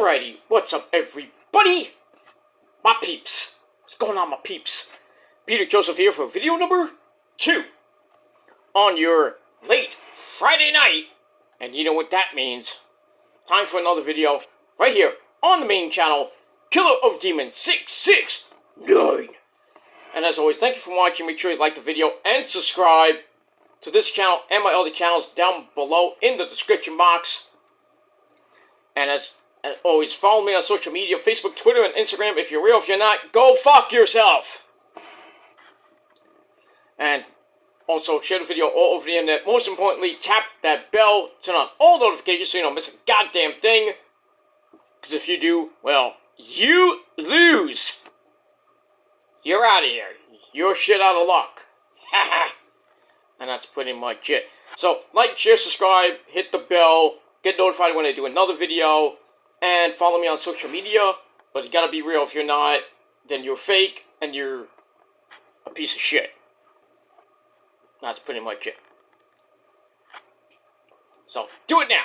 Alrighty, what's up everybody? My peeps. What's going on, my peeps? Peter Joseph here for video number 2 on your late Friday night. And you know what that means. Time for another video right here on the main channel, Killer of Demons 669. And as always, thank you for watching. Make sure you like the video and subscribe to this channel and my other channels down below in the description box. And as always, follow me on social media, Facebook, Twitter, and Instagram. If you're real, if you're not, go fuck yourself. And also, share the video all over the internet. Most importantly, tap that bell, turn on all notifications so you don't miss a goddamn thing. Because if you do, well, you lose. You're out of here. You're shit out of luck. And that's pretty much it. So, like, share, subscribe, hit the bell, get notified when I do another video, and follow me on social media. But you gotta be real. If you're not, then you're fake, and you're a piece of shit. That's pretty much it. So, do it now.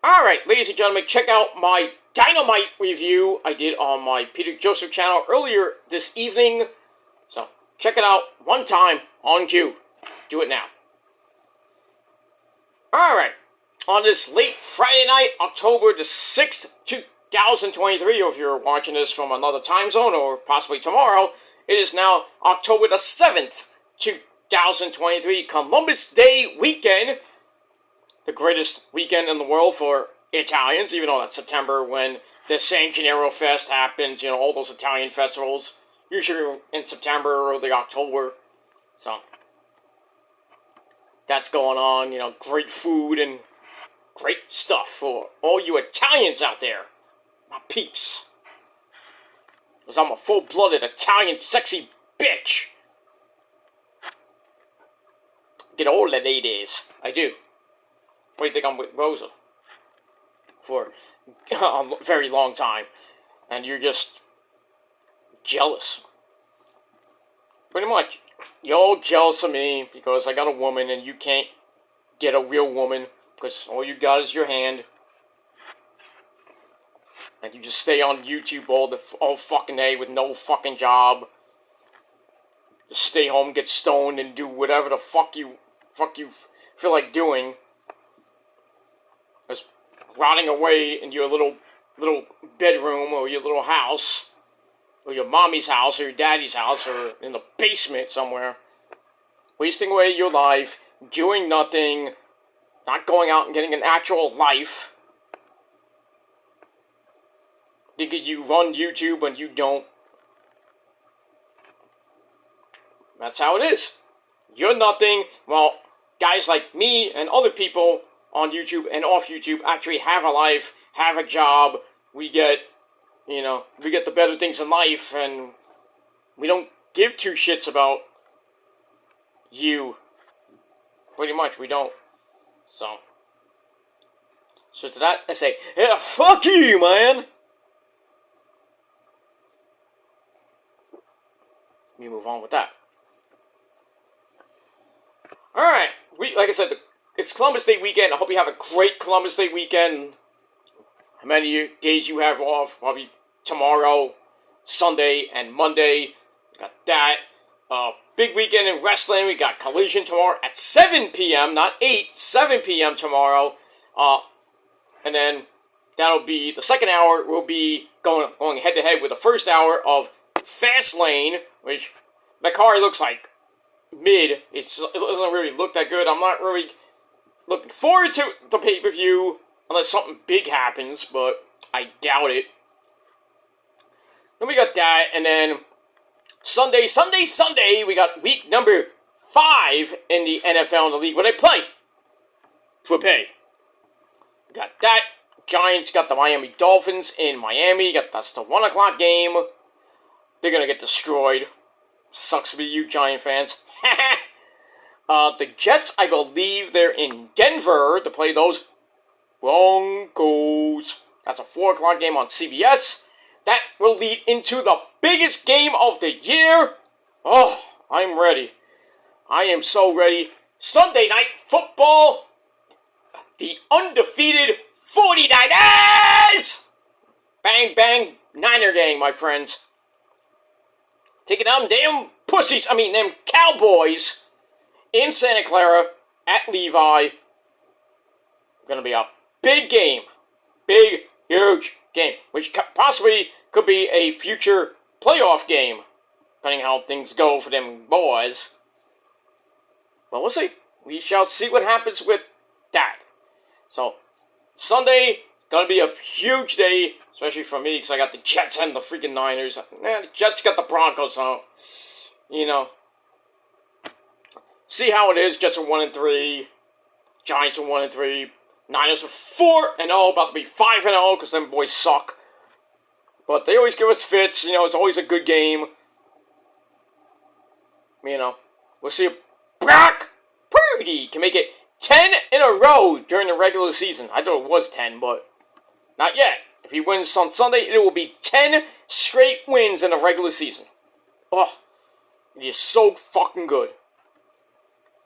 Alright, ladies and gentlemen, check out my Dynamite review I did on my Peter Joseph channel earlier this evening. So, check it out one time on cue. Do it now. Alright, on this late Friday night, October the 6th, 2023, or if you're watching this from another time zone, or possibly tomorrow, it is now October the 7th, 2023, Columbus Day weekend. The greatest weekend in the world for Italians, even though that's September when the San Gennaro Fest happens, you know, all those Italian festivals, usually in September or early October. So, that's going on, you know, great food and great stuff for all you Italians out there. My peeps. Because I'm a full-blooded Italian sexy bitch. Get old at 8 days. I do. What do you think I'm with Rosa? For a very long time. And you're just jealous. Pretty much. You're all jealous of me because I got a woman and you can't get a real woman because all you got is your hand. And you just stay on YouTube all fucking day with no fucking job. Just stay home, get stoned, and do whatever the fuck you feel like doing. Just rotting away in your little bedroom or your little house, or your mommy's house or your daddy's house, or in the basement somewhere, wasting away your life, doing nothing, not going out and getting an actual life. Thinking you run YouTube when you don't. That's how it is. You're nothing. Well, guys like me and other people on YouTube and off YouTube actually have a life, have a job. We get, you know, we get the better things in life, and we don't give two shits about you. Pretty much, we don't. So to that, I say, yeah, fuck you, man. Let me move on with that. Alright, like I said, it's Columbus Day weekend. I hope you have a great Columbus Day weekend. How many days you have off? Probably tomorrow, Sunday, and Monday. We got that. Big weekend in wrestling. We got Collision tomorrow at 7 p.m. Not 8, 7 p.m. tomorrow. And then that'll be, the second hour will be going head-to-head with the first hour of Fastlane, which the car looks like mid. It doesn't really look that good. I'm not really looking forward to the pay-per-view unless something big happens, but I doubt it. Then we got that, and then Sunday, we got week number 5 in the NFL in the league where they play for pay. We got that. Giants got the Miami Dolphins in Miami. That's the 1 o'clock game. They're gonna get destroyed. Sucks to be you, Giant fans. The Jets, I believe they're in Denver to play those Broncos. That's a 4 o'clock game on CBS. That will lead into the biggest game of the year. Oh, I'm ready. I am so ready. Sunday Night Football. the undefeated 49ers! Bang, bang, Niner gang, my friends. Taking them damn pussies, them Cowboys in Santa Clara at Levi. Gonna be a big game. Big, huge game. Which possibly could be a future playoff game. Depending how things go for them boys. Well, we'll see. We shall see what happens with that. So, Sunday, gonna be a huge day, especially for me, because I got the Jets and the freaking Niners. The Jets got the Broncos, so, see how it is. Jets are 1-3. Giants are 1-3. Niners are 4-0, about to be 5-0, because them boys suck. But they always give us fits, it's always a good game. We'll see if Brock Purdy can make it 10 in a row during the regular season. I thought it was 10, but not yet. If he wins on Sunday, it will be 10 straight wins in the regular season. Oh, it is so fucking good.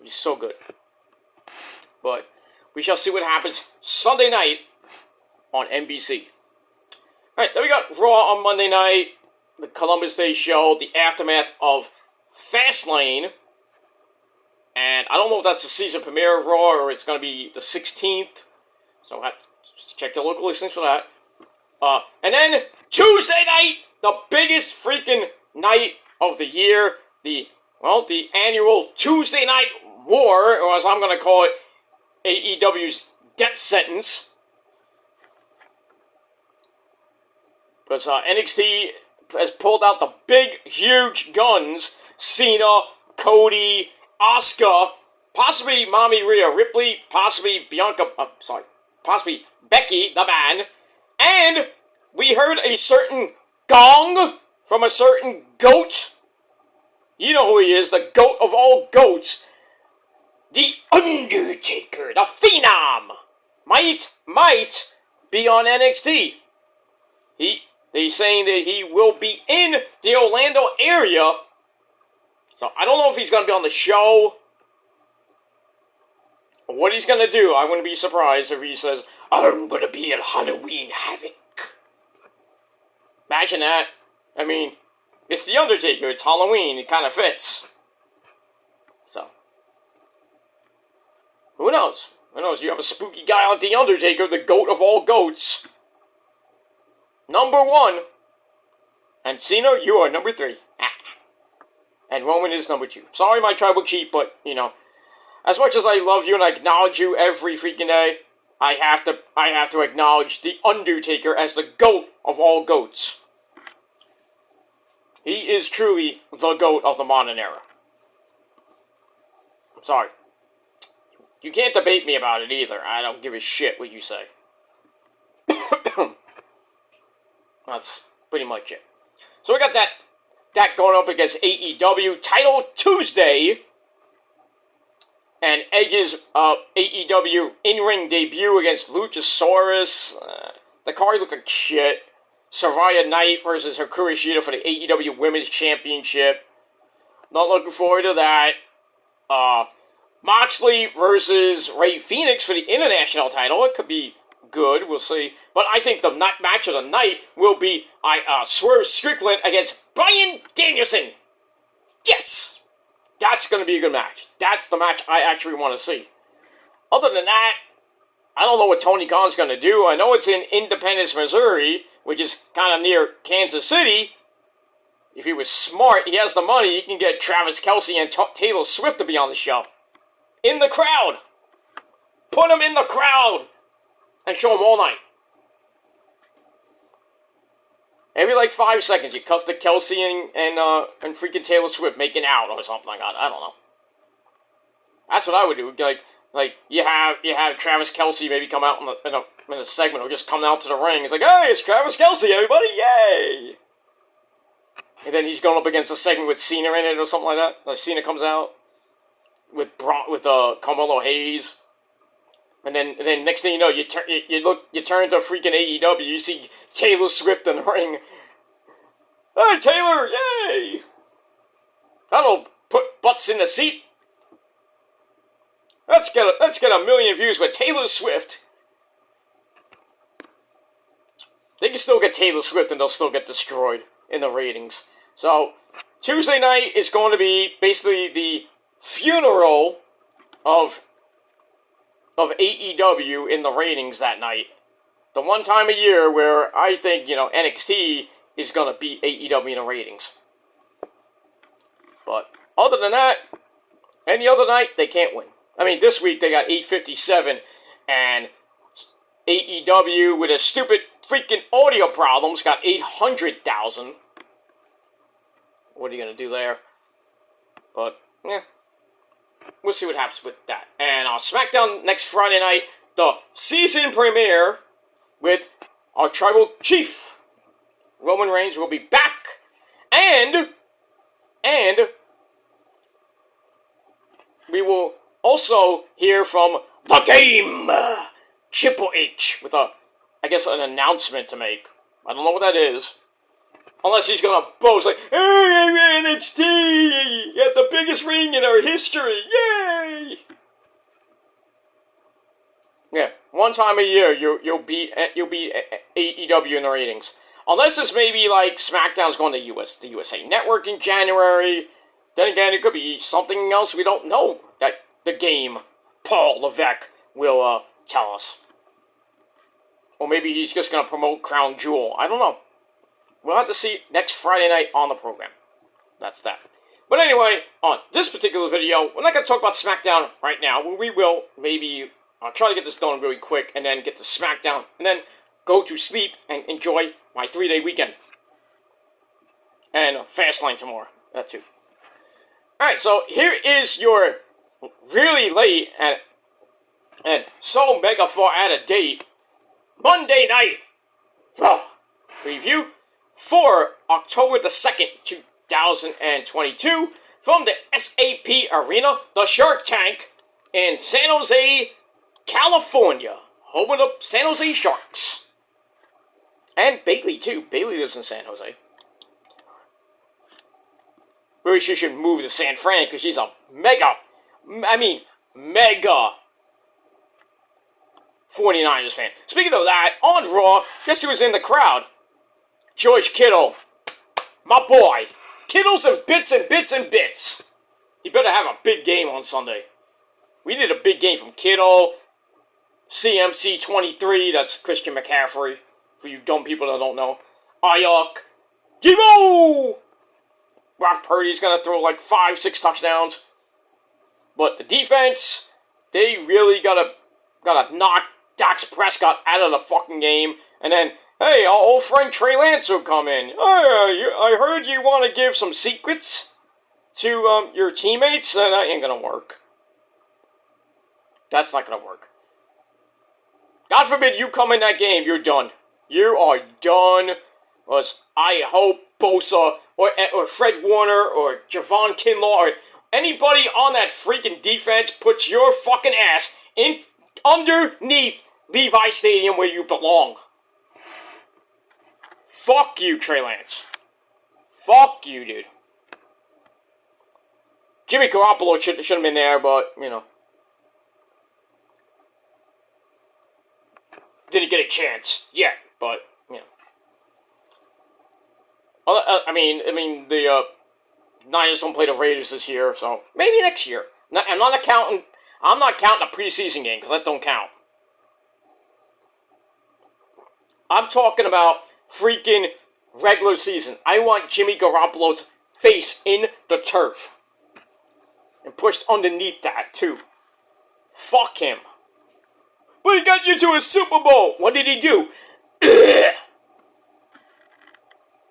It is so good. But we shall see what happens Sunday night on NBC. Alright, then we got Raw on Monday night, the Columbus Day show, the aftermath of Fastlane. And I don't know if that's the season premiere of Raw or it's going to be the 16th. So I'll have to check the local listings for that. And then Tuesday night, the biggest freaking night of the year. The annual Tuesday Night War, or as I'm going to call it, AEW's death sentence. Because NXT has pulled out the big, huge guns. Cena, Cody, Asuka, possibly Mommy Rhea Ripley, possibly possibly Becky, the man. And we heard a certain gong from a certain goat. You know who he is, the goat of all goats. The Undertaker, the Phenom, might be on NXT. They're saying that he will be in the Orlando area. So I don't know if he's going to be on the show or what he's going to do. I wouldn't be surprised if he says, I'm going to be at Halloween Havoc. Imagine that. It's The Undertaker. It's Halloween. It kind of fits. So, who knows? Who knows? You have a spooky guy like The Undertaker, the goat of all goats. Number 1. And Cena, you are number 3. And Roman is number 2. Sorry, my tribal chief, but, as much as I love you and I acknowledge you every freaking day, I have to acknowledge The Undertaker as the GOAT of all goats. He is truly the GOAT of the modern era. I'm sorry. You can't debate me about it either. I don't give a shit what you say. That's pretty much it. So we got that going up against AEW Title Tuesday. And Edge's AEW in-ring debut against Luchasaurus. The card looked like shit. Saraya Knight versus Hikaru Shida for the AEW Women's Championship. Not looking forward to that. Moxley versus Rey Fenix for the International title. It could be good, we'll see. But I think the match of the night will be Swerve Strickland against Bryan Danielson. Yes! That's going to be a good match. That's the match I actually want to see. Other than that, I don't know what Tony Khan's going to do. I know it's in Independence, Missouri, which is kind of near Kansas City. If he was smart, he has the money, he can get Travis Kelce and Taylor Swift to be on the show. In the crowd. Put them in the crowd. And show them all night. Every 5 seconds, you cut to Kelce and freaking Taylor Swift making out or something like that. I don't know. That's what I would do. Like you have Travis Kelce maybe come out in a segment or just come out to the ring. It's like, hey, it's Travis Kelce, everybody, yay! And then he's going up against a segment with Cena in it or something like that. Like Cena comes out with Carmelo Hayes. And then next thing you know, you turn to freaking AEW, you see Taylor Swift in the ring. Hey, Taylor, yay! That'll put butts in the seat. Let's get a million views with Taylor Swift. They can still get Taylor Swift and they'll still get destroyed in the ratings. So, Tuesday night is going to be basically the funeral of AEW in the ratings that night. The one time a year where I think, NXT is going to beat AEW in the ratings. But other than that, any other night, they can't win. I mean, this week they got 857, and AEW, with a stupid freaking audio problems, got 800,000. What are you going to do there? But, yeah. We'll see what happens with that. And on SmackDown next Friday night, the season premiere with our tribal chief, Roman Reigns, will be back. And we will also hear from The Game, Triple H, with an announcement to make. I don't know what that is. Unless he's gonna boast like, "Hey, NXT, you have the biggest ring in our history, yay!" Yeah, one time a year you'll beat AEW in the ratings. Unless it's maybe like SmackDown's going to the USA Network in January. Then again, it could be something else we don't know that The Game, Paul Levesque, will tell us. Or maybe he's just gonna promote Crown Jewel. I don't know. We'll have to see next Friday night on the program. That's that. But anyway, on this particular video, we're not going to talk about SmackDown right now. We will maybe try to get this done really quick and then get to SmackDown and then go to sleep and enjoy my 3-day weekend. And Fastlane tomorrow. That too. Alright, so here is your really late and so mega far out of date Monday night review for October the 2nd, 2022, from the SAP Arena, the Shark Tank, in San Jose, California, home of the San Jose Sharks. And Bailey, too. Bailey lives in San Jose. Really, she should move to San Fran, because she's a mega 49ers fan. Speaking of that, on Raw, guess who was in the crowd? George Kittle. My boy. Kittles and bits and bits and bits. He better have a big game on Sunday. We need a big game from Kittle. CMC 23, that's Christian McCaffrey. For you dumb people that don't know. Ayuk. Debo! Brock Purdy's gonna throw like 5-6 touchdowns. But the defense, they really gotta knock Dax Prescott out of the fucking game. And then, hey, our old friend Trey Lance will come in. I heard you want to give some secrets to your teammates. That ain't gonna work. That's not gonna work. God forbid you come in that game, you're done. You are done. Because I hope Bosa or Fred Warner or Javon Kinlaw or anybody on that freaking defense puts your fucking ass in underneath Levi Stadium where you belong. Fuck you, Trey Lance. Fuck you, dude. Jimmy Garoppolo should have been there, but, didn't get a chance yet, but, the Niners don't play the Raiders this year, so maybe next year. I'm not counting a preseason game, because that don't count. I'm talking about freaking regular season. I want Jimmy Garoppolo's face in the turf. And pushed underneath that, too. Fuck him. But he got you to a Super Bowl. What did he do?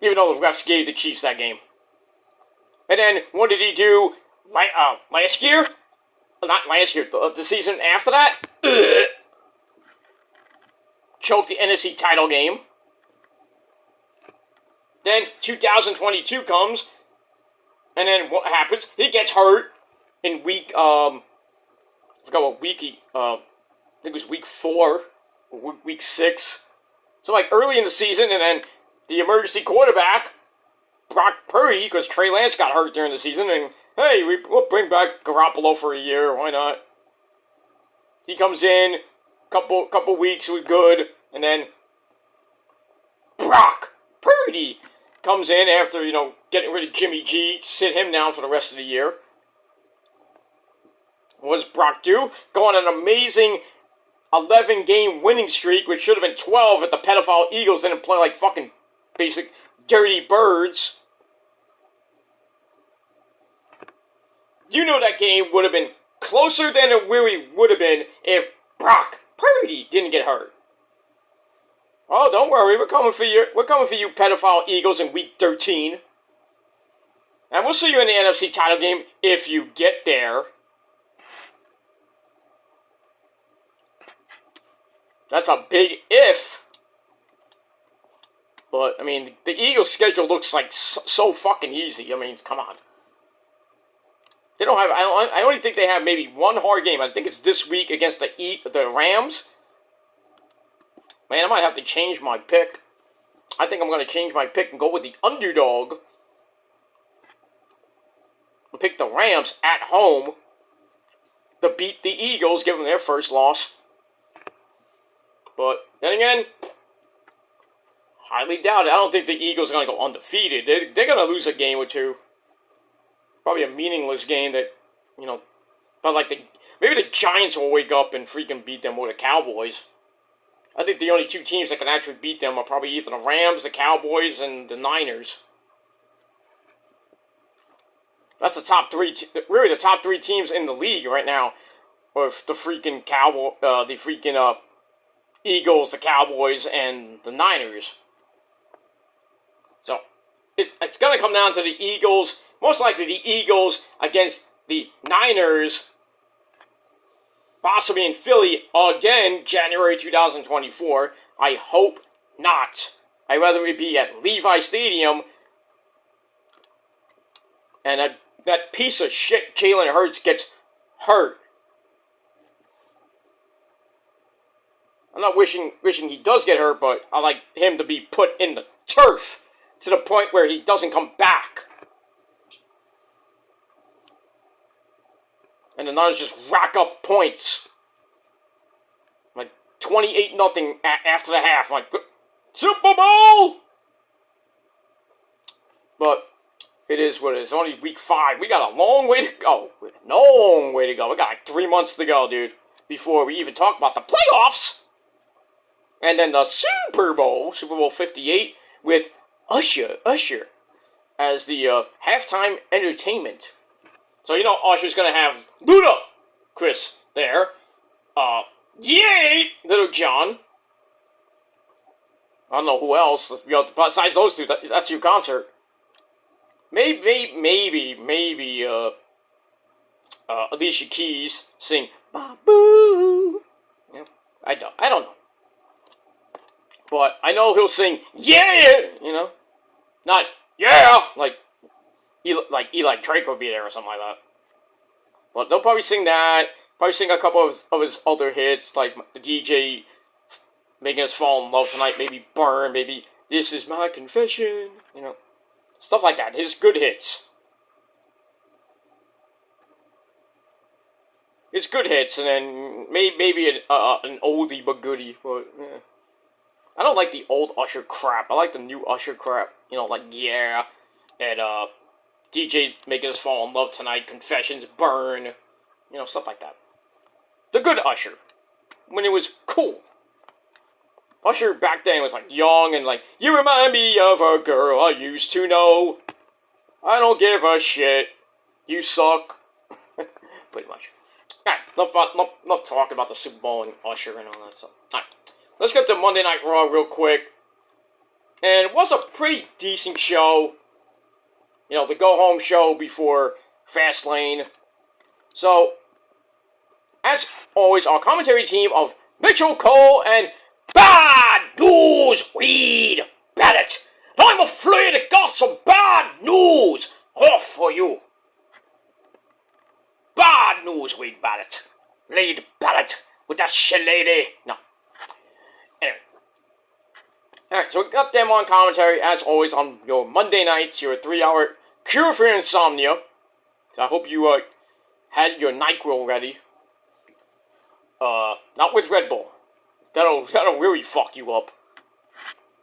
Even though the refs gave the Chiefs that game. And then, what did he do last year? Not last year, the season after that? Choked the NFC title game. Then 2022 comes, and then what happens? He gets hurt in week, I forgot what week I think it was week 4, or week 6. So like early in the season, and then the emergency quarterback, Brock Purdy, because Trey Lance got hurt during the season, and hey, we'll bring back Garoppolo for a year, why not? he comes in, couple weeks was good, and then Brock Purdy comes in after, getting rid of Jimmy G, sit him down for the rest of the year. What does Brock do? Go on an amazing 11-game winning streak, which should have been 12 if the pedophile Eagles didn't play like fucking basic dirty birds. You know that game would have been closer than it really would have been if Brock Purdy didn't get hurt. Oh, don't worry, we're coming for you. We're coming for you, pedophile Eagles, in Week 13. And we'll see you in the NFC title game if you get there. That's a big if. But, I mean, the Eagles' schedule looks like so fucking easy. I mean, come on. They don't have... I only think they have maybe one hard game. I think it's this week against the Rams. Man, I might have to change my pick. I think I'm going to change my pick and go with the underdog. And pick the Rams at home to beat the Eagles, give them their first loss. But, then again, highly doubt it. I don't think the Eagles are going to go undefeated. They're going to lose a game or two. Probably a meaningless game that, but like maybe the Giants will wake up and freaking beat them, or the Cowboys. I think the only two teams that can actually beat them are probably either the Rams, the Cowboys, and the Niners. That's the top three, really the top three teams in the league right now. Or the freaking Eagles, the Cowboys, and the Niners. So, it's going to come down to the Eagles. Most likely the Eagles against the Niners. Possibly in Philly again, January 2024. I hope not. I'd rather it be at Levi Stadium. And that piece of shit Jalen Hurts gets hurt. I'm not wishing he does get hurt, but I like him to be put in the turf to the point where he doesn't come back. And the Niners just rack up points. Like 28-0 after the half. I'm like, Super Bowl! But it is what it is. Only week 5. We got a long way to go. Long way to go. We got like 3 months to go, dude. Before we even talk about the playoffs. And then the Super Bowl 58, with Usher as the halftime entertainment. So, Usher's going to have Ludacris there. Yay! Little John. I don't know who else. Besides those two, that's your concert. Maybe, Alicia Keys sing, Ba-boo. Yeah, I don't know. But I know he'll sing, yeah! Not, yeah! Like Eli Drake would be there or something like that. But they'll probably sing that. Probably sing a couple of his other hits, like the DJ Making Us Fall in Love Tonight, maybe Burn, maybe This Is My Confession, stuff like that. His good hits. His good hits, and then maybe an oldie but goodie. But I don't like the old Usher crap. I like the new Usher crap. Like Yeah, and DJ Making Us Fall in Love Tonight, Confessions, Burn, stuff like that. The good Usher, when it was cool. Usher back then was like young and like, you remind me of a girl I used to know. I don't give a shit. You suck. Pretty much. Alright, enough talk about the Super Bowl and Usher and all that stuff. Alright, let's get to Monday Night Raw real quick. And it was a pretty decent show. The go-home show before Fastlane. So, as always, our commentary team of Mitchell Cole and Bad News Reed Barrett. I'm afraid I got some bad news off for you. Bad news, Reed Barrett. Reed Barrett with that shit lady. No. Anyway. Alright, so we got them on commentary, as always, on your Monday nights, your 3-hour cure for insomnia. So I hope you had your NyQuil ready. Not with Red Bull. That'll really fuck you up.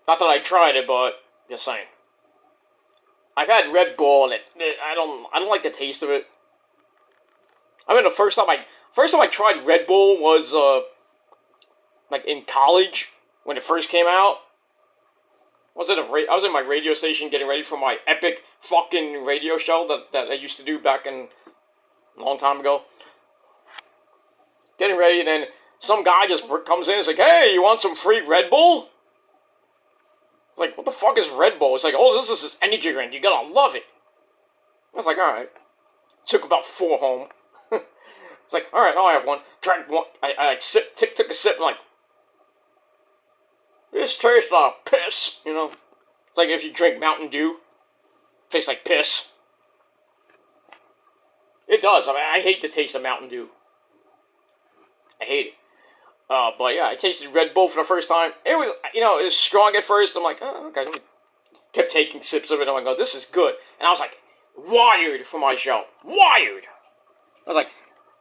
Not that I tried it, but just saying. I've had Red Bull and I don't like the taste of it. I mean, the first time I tried Red Bull was like in college when it first came out. I was in my radio station getting ready for my epic fucking radio show that I used to do back in a long time ago. Getting ready, and then some guy just comes in and is like, "Hey, you want some free Red Bull?" It's like, what the fuck is Red Bull? It's like, oh, this is this energy drink. You're gonna love it. I was like, alright. Took about 4 home. It's like, alright, I'll have one. Drank one. I took a sip, and like, this tastes like piss, you know? It's like if you drink Mountain Dew. It tastes like piss. It does. I mean, I hate the taste of Mountain Dew. I hate it. But yeah, I tasted Red Bull for the first time. It was, it was strong at first. I'm like, oh, okay. Kept taking sips of it. I'm like, oh, this is good. And I was like, wired for my show. Wired. I was like,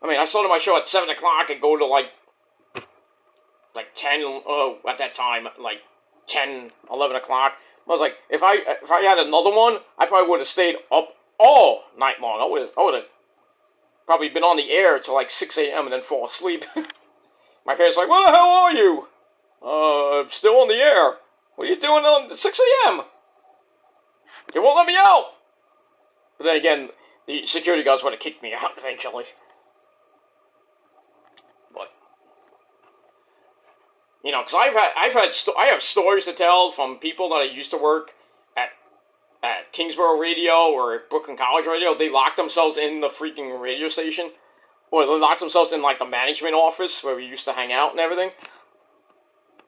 I started my show at 7 o'clock and go to like 10, at that time, like 10, 11 o'clock. I was like, if I had another one, I probably would have stayed up all night long. I would have probably been on the air till like 6 a.m. and then fall asleep. My parents were like, where the hell are you? Still on the air. What are you doing on 6 a.m.? They won't let me out. But then again, the security guards would have kicked me out eventually. But, because I have stories to tell from people that I used to work at Kingsborough Radio or Brooklyn College Radio. They locked themselves in the freaking radio station. Or they locked themselves in, like, the management office where we used to hang out and everything.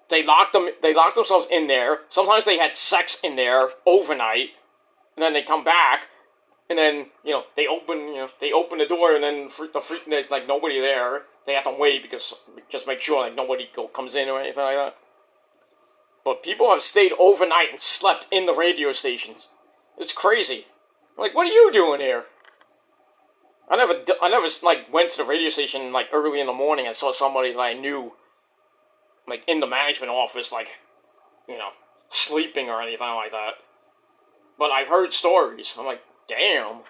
They locked themselves in there. Sometimes they had sex in there overnight. And then they come back. And then, they open the door and then there's, like, nobody there. They have to wait because, just make sure, like, nobody comes in or anything like that. But people have stayed overnight and slept in the radio stations. It's crazy. Like, what are you doing here? I never, like, went to the radio station, like, early in the morning and saw somebody that I knew, like, in the management office, like, sleeping or anything like that. But I've heard stories. I'm like, damn.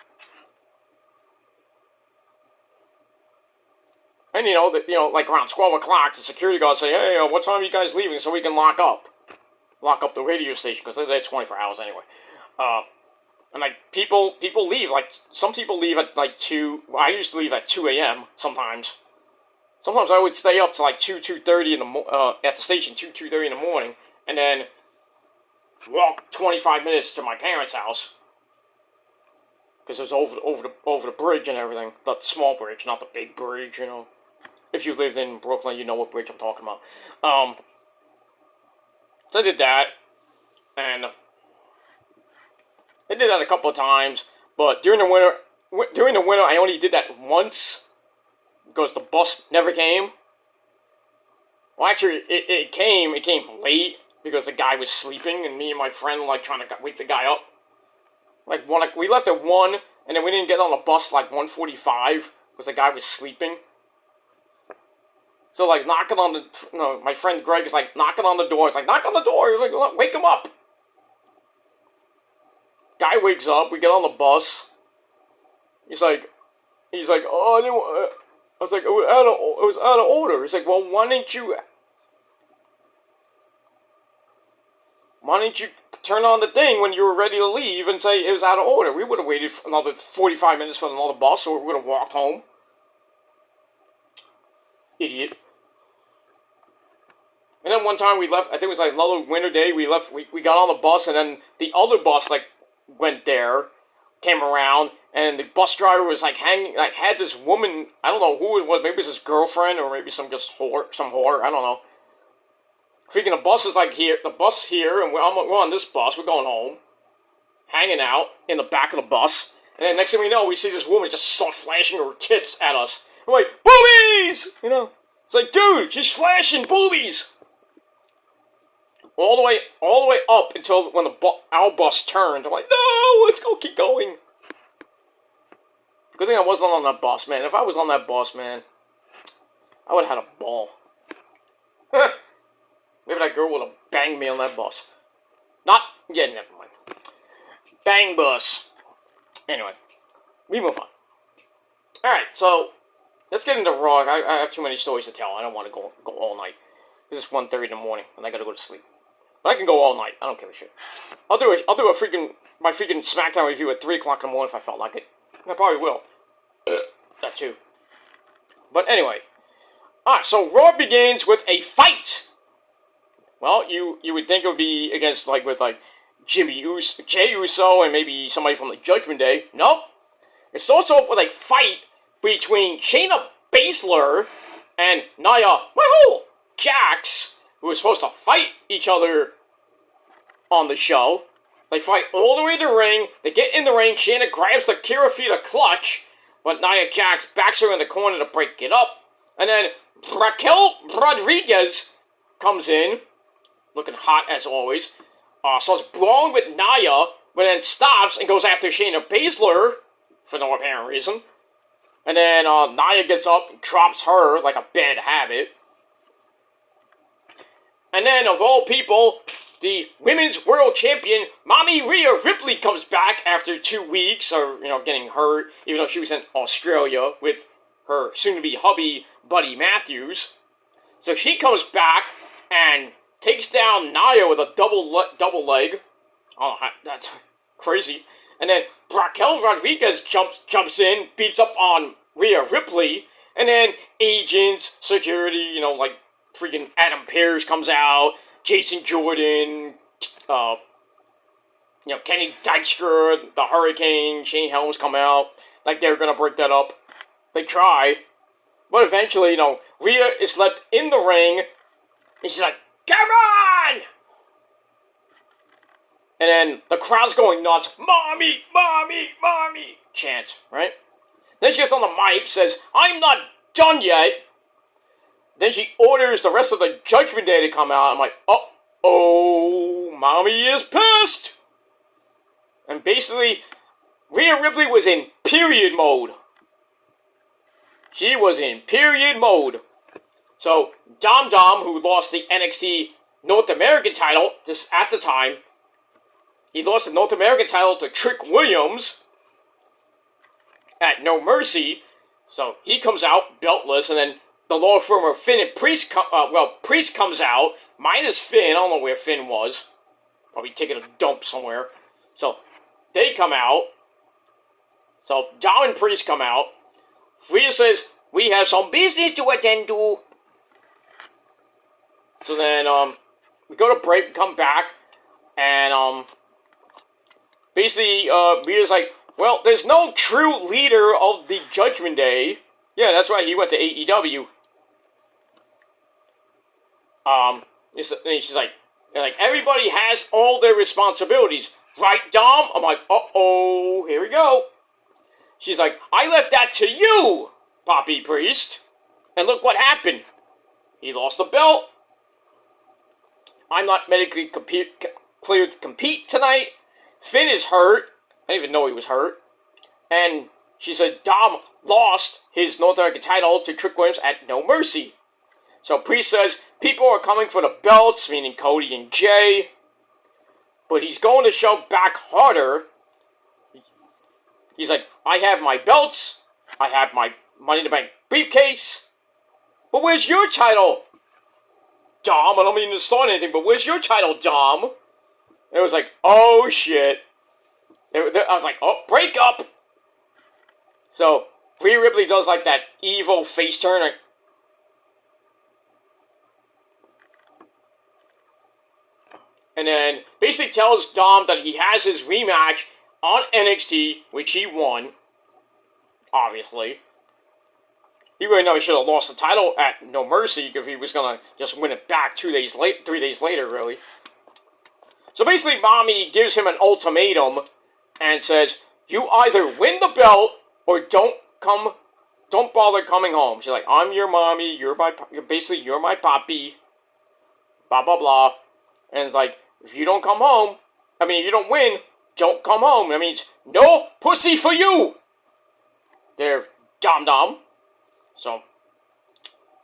And, like, around 12 o'clock, the security guards say, hey, what time are you guys leaving so we can lock up the radio station, because they're 24 hours anyway. And, like, people leave, like, some people leave at, like, 2, I used to leave at 2 a.m. sometimes. Sometimes I would stay up to, like, 2:30 at the station, 2:30 in the morning, and then walk 25 minutes to my parents' house. Because it was over the bridge and everything. The small bridge, not the big bridge, If you lived in Brooklyn, you know what bridge I'm talking about. So I did that, and I did that a couple of times, but during the winter, I only did that once, because the bus never came. Well, actually, it came late, because the guy was sleeping, and me and my friend, like, trying to wake the guy up. Like, we left at 1, and then we didn't get on the bus, like, 1:45, because the guy was sleeping. So, like, my friend Greg is, like, knocking on the door. It's like, knock on the door, like, wake him up. Guy wakes up, we get on the bus. He's like, oh, I was like, it was out of order. He's like, well, why didn't you turn on the thing when you were ready to leave and say it was out of order? We would have waited for another 45 minutes for another bus, or we would have walked home. Idiot. And then one time we left, I think it was like another winter day, we got on the bus, and then the other bus, like, went there, came around, and the bus driver was, like, had this woman, I don't know who it was, maybe it was his girlfriend, or maybe some whore, I don't know. Freaking the bus is, like, here, and we're on this bus, we're going home, hanging out in the back of the bus, and then next thing we know, we see this woman just start flashing her tits at us. I'm like, boobies! It's like, dude, she's flashing boobies! All the way up until when our bus turned. I'm like, no, let's go, keep going. Good thing I wasn't on that bus, man. If I was on that bus, man, I would have had a ball. Maybe that girl would have banged me on that bus. Yeah, never mind. Bang bus. Anyway, we move on. Alright, so, let's get into Raw. I have too many stories to tell. I don't want to go all night. It's 1:30 in the morning, and I gotta go to sleep. But I can go all night. I don't give a shit. I'll do my freaking SmackDown review at 3 o'clock in the morning if I felt like it. I probably will. That too. But anyway. Alright, so Raw begins with a fight! Well, you would think it would be against, with Jey Uso, and maybe somebody from the Judgment Day. Nope. It starts off with a fight between Shayna Baszler and Nia Jax, who was supposed to fight each other on the show. They fight all the way to the ring. They get in the ring. Shayna grabs the Kira Fida clutch, but Nia Jax backs her in the corner to break it up. And then Raquel Rodriguez comes in, looking hot as always. Starts brawling with Nia, but then stops and goes after Shayna Baszler for no apparent reason. And then Nia gets up and drops her like a bad habit. And then, of all people, the Women's World Champion, Mommy Rhea Ripley, comes back after 2 weeks of, getting hurt, even though she was in Australia with her soon-to-be hubby, Buddy Matthews. So she comes back and takes down Nia with a double leg. Oh, that's crazy. And then Raquel Rodriguez jumps in, beats up on Rhea Ripley, and then agents, security, freaking Adam Pearce comes out, Jason Jordan, Kenny Dykstra, the Hurricane, Shane Helms come out, like they're gonna break that up. They try, but eventually, Rhea is left in the ring, and she's like, "Come on!" And then the crowd's going nuts. "Mommy, mommy, mommy!" chants, right? Then she gets on the mic, says, "I'm not done yet." Then she orders the rest of the Judgment Day to come out. I'm like, uh-oh, mommy is pissed. And basically, Rhea Ripley was in period mode. She was in period mode. So, Dom, who lost the NXT North American title just at the time, he lost the North American title to Trick Williams at No Mercy. So, he comes out beltless, and then the law firm of Finn and Priest, Priest comes out, minus Finn. I don't know where Finn was. Probably taking a dump somewhere. So, they come out. So, Dom and Priest come out. Rhea says, "We have some business to attend to." So then, we go to break, come back, and, basically, Rhea's like, "Well, there's no true leader of the Judgment Day." Yeah, that's right, he went to AEW. And she's like, "Everybody has all their responsibilities. Right, Dom?" I'm like, uh-oh, here we go. She's like, "I left that to you, Poppy Priest. And look what happened. He lost the belt. I'm not medically cleared to compete tonight. Finn is hurt. I didn't even know he was hurt." And she said Dom lost his North American title to Trick Williams at No Mercy. So Priest says people are coming for the belts, meaning Cody and Jay. But he's going to show back harder. He's like, "I have my belts. I have my Money in the Bank briefcase. But where's your title, Dom? I don't mean to start anything, but where's your title, Dom?" And it was like, oh shit. I was like, oh, break up. So Rhea Ripley does like that evil face turn. And then basically tells Dom that he has his rematch on NXT, which he won. Obviously. He really never should have lost the title at No Mercy if he was going to just win it back 3 days later, really. So basically, Mommy gives him an ultimatum and says, "You either win the belt or don't bother coming home." She's like, "I'm your mommy, you're my papi, blah, blah, blah." And it's like, if you don't come home, if you don't win, don't come home. That means no pussy for you. There, Dom. So,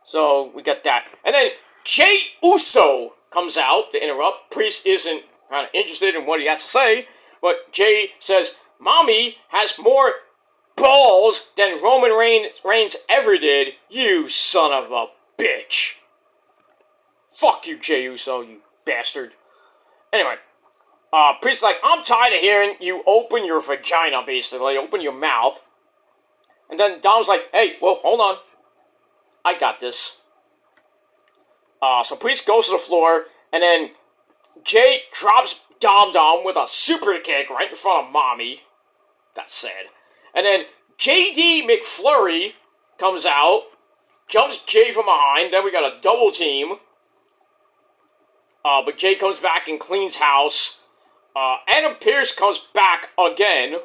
So we got that. And then Jey Uso comes out to interrupt. Priest isn't kind of interested in what he has to say, but Jey says, Mommy has more balls than Roman Reigns ever did. You son of a bitch. Fuck you, Jey Uso, you bastard. Anyway, Priest's like, I'm tired of hearing you open your vagina, basically. Open your mouth. And then Dom's like, hey, well, hold on. I got this. So Priest goes to the floor, and then Jey drops Dom with a super kick right in front of Mommy. That's sad. And then JD McFlurry comes out, jumps Jey from behind, then we got a double team. But Jey comes back and cleans house. Adam Pearce comes back again,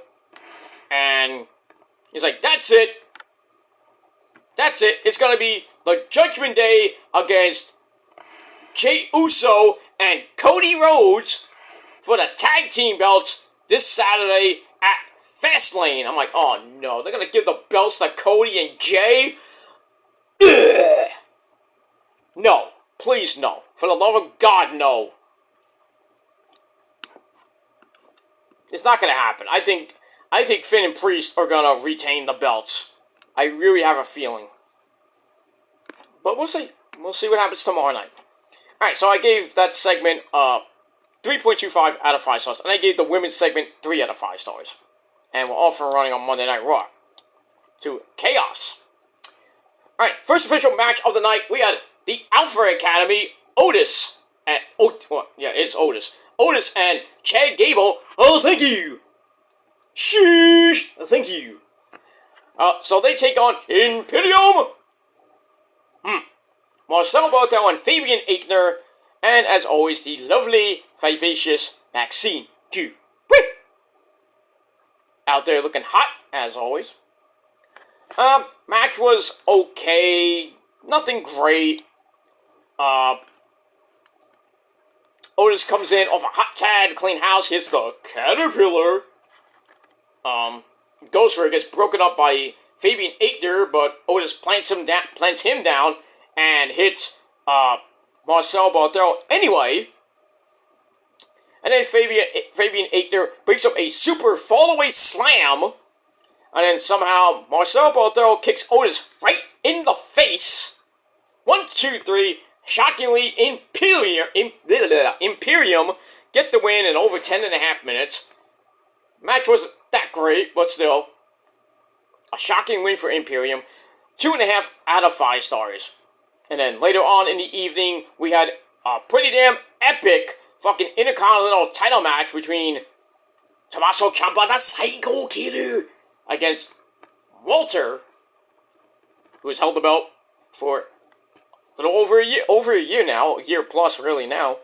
and he's like, that's it. That's it. It's going to be the Judgment Day against Jey Uso and Cody Rhodes for the tag team belts this Saturday at Fastlane. I'm like, oh no, they're going to give the belts to Cody and Jey? Ugh. No. Please no. For the love of God, no. It's not going to happen. I think Finn and Priest are going to retain the belts. I really have a feeling. But we'll see. We'll see what happens tomorrow night. Alright, so I gave that segment 3.25 out of 5 stars. And I gave the women's segment 3 out of 5 stars. And we're off and running on Monday Night Raw. To Chaos. Alright, first official match of the night. We had the Alpha Academy, Otis. And, it's Otis. Otis and Chad Gable. Oh, thank you. Sheesh. Thank you. So they take on Imperium. Marcel Barthel and Fabian Aichner. And as always, the lovely, vivacious Maxine Dupri. Out there looking hot, as always. Match was okay. Nothing great. Otis comes in off a hot tag to clean house, hits the Caterpillar. Goes for it, gets broken up by Fabian Aichner, but Otis plants him down and hits Marcel Barthel anyway. And then Fabian Aichner breaks up a super fallaway slam. And then somehow Marcel Barthel kicks Otis right in the face. 1, 2, 3. Shockingly, Imperium get the win in over 10.5 minutes. Match wasn't that great, but still. A shocking win for Imperium. 2.5 out of 5 stars. And then later on in the evening, we had a pretty damn epic fucking Intercontinental title match between Tommaso Ciampa, the Psycho Killer, against Walter, who has held the belt for a little over a year now, a year plus really now.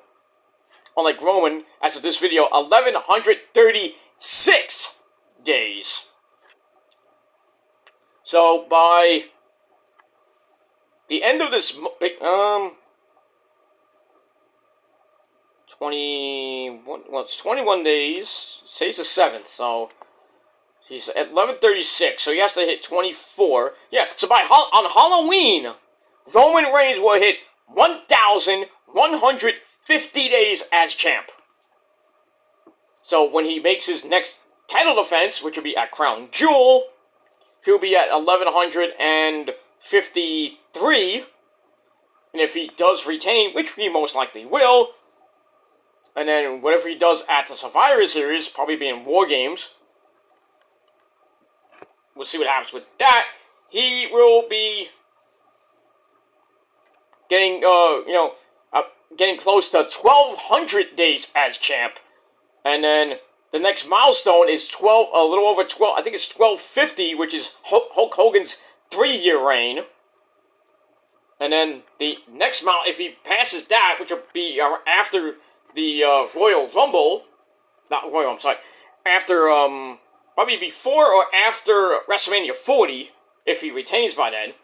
Unlike Roman, as of this video, 1,136 days. So by the end of this, 21 days. Today's the 7th, so he's at 11:36. So he has to hit 24. Yeah. So on Halloween, Roman Reigns will hit 1,150 days as champ. So when he makes his next title defense, which will be at Crown Jewel, he'll be at 1,153. And if he does retain, which he most likely will, and then whatever he does at the Survivor Series, probably be in War Games. We'll see what happens with that. He will be getting, getting close to 1,200 days as champ. And then the next milestone is a little over 12, I think it's 1,250, which is Hulk Hogan's 3-year reign. And then the next if he passes that, which will be after the Royal Rumble, after, probably before or after WrestleMania 40, if he retains by then.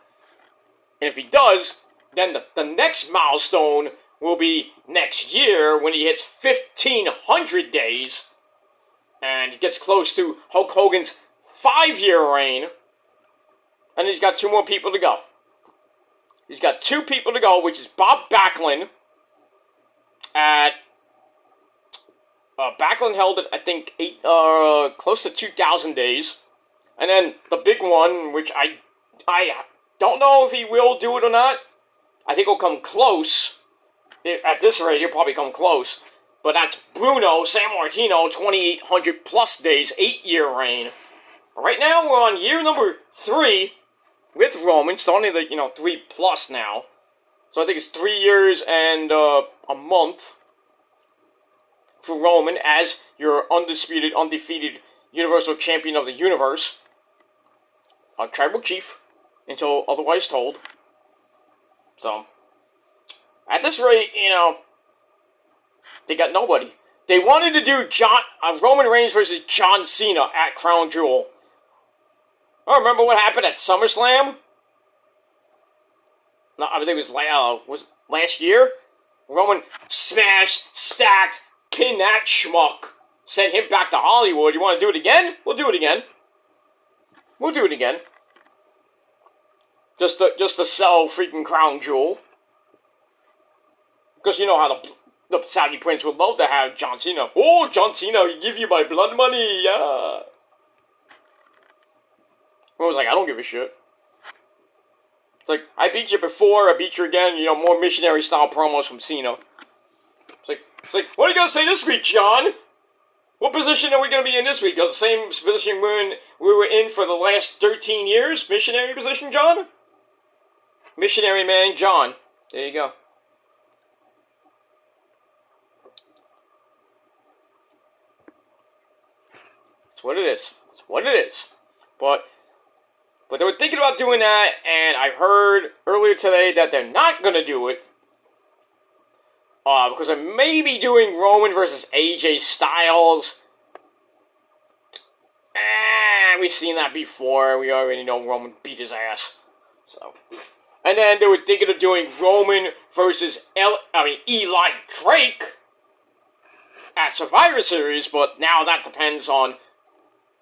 And if he does, then the next milestone will be next year when he hits 1,500 days, and he gets close to Hulk Hogan's 5-year reign, and he's got 2 more people to go. He's got 2 people to go, which is Bob Backlund at Backlund held it, I think, close to 2,000 days. And then the big one, which I don't know if he will do it or not. I think he'll come close. At this rate, he'll probably come close. But that's Bruno Sammartino, 2,800 plus days, 8-year reign. But right now, we're on year number 3 with Roman, starting the 3 plus now. So I think it's 3 years and a month for Roman as your undisputed, undefeated Universal Champion of the Universe. A tribal chief, until otherwise told. So, at this rate, they got nobody. They wanted to do Roman Reigns versus John Cena at Crown Jewel. I remember what happened at SummerSlam. No, I think it was last year. Roman smashed, stacked, pinned that schmuck, sent him back to Hollywood. You want to do it again? We'll do it again. We'll do it again. Just to sell freaking Crown Jewel. Because you know how the Saudi Prince would love to have John Cena. Oh, John Cena, he give you my blood money, yeah. I was like, I don't give a shit. It's like, I beat you before, I beat you again, more missionary-style promos from Cena. It's like, what are you going to say this week, John? What position are we going to be in this week? The same position we were in for the last 13 years? Missionary position, John? Missionary man, John. There you go. That's what it is. That's what it is. But they were thinking about doing that, and I heard earlier today that they're not going to do it. Because I may be doing Roman versus AJ Styles. We've seen that before. We already know Roman beat his ass. So, and then they were thinking of doing Roman versus Eli Drake at Survivor Series, but now that depends on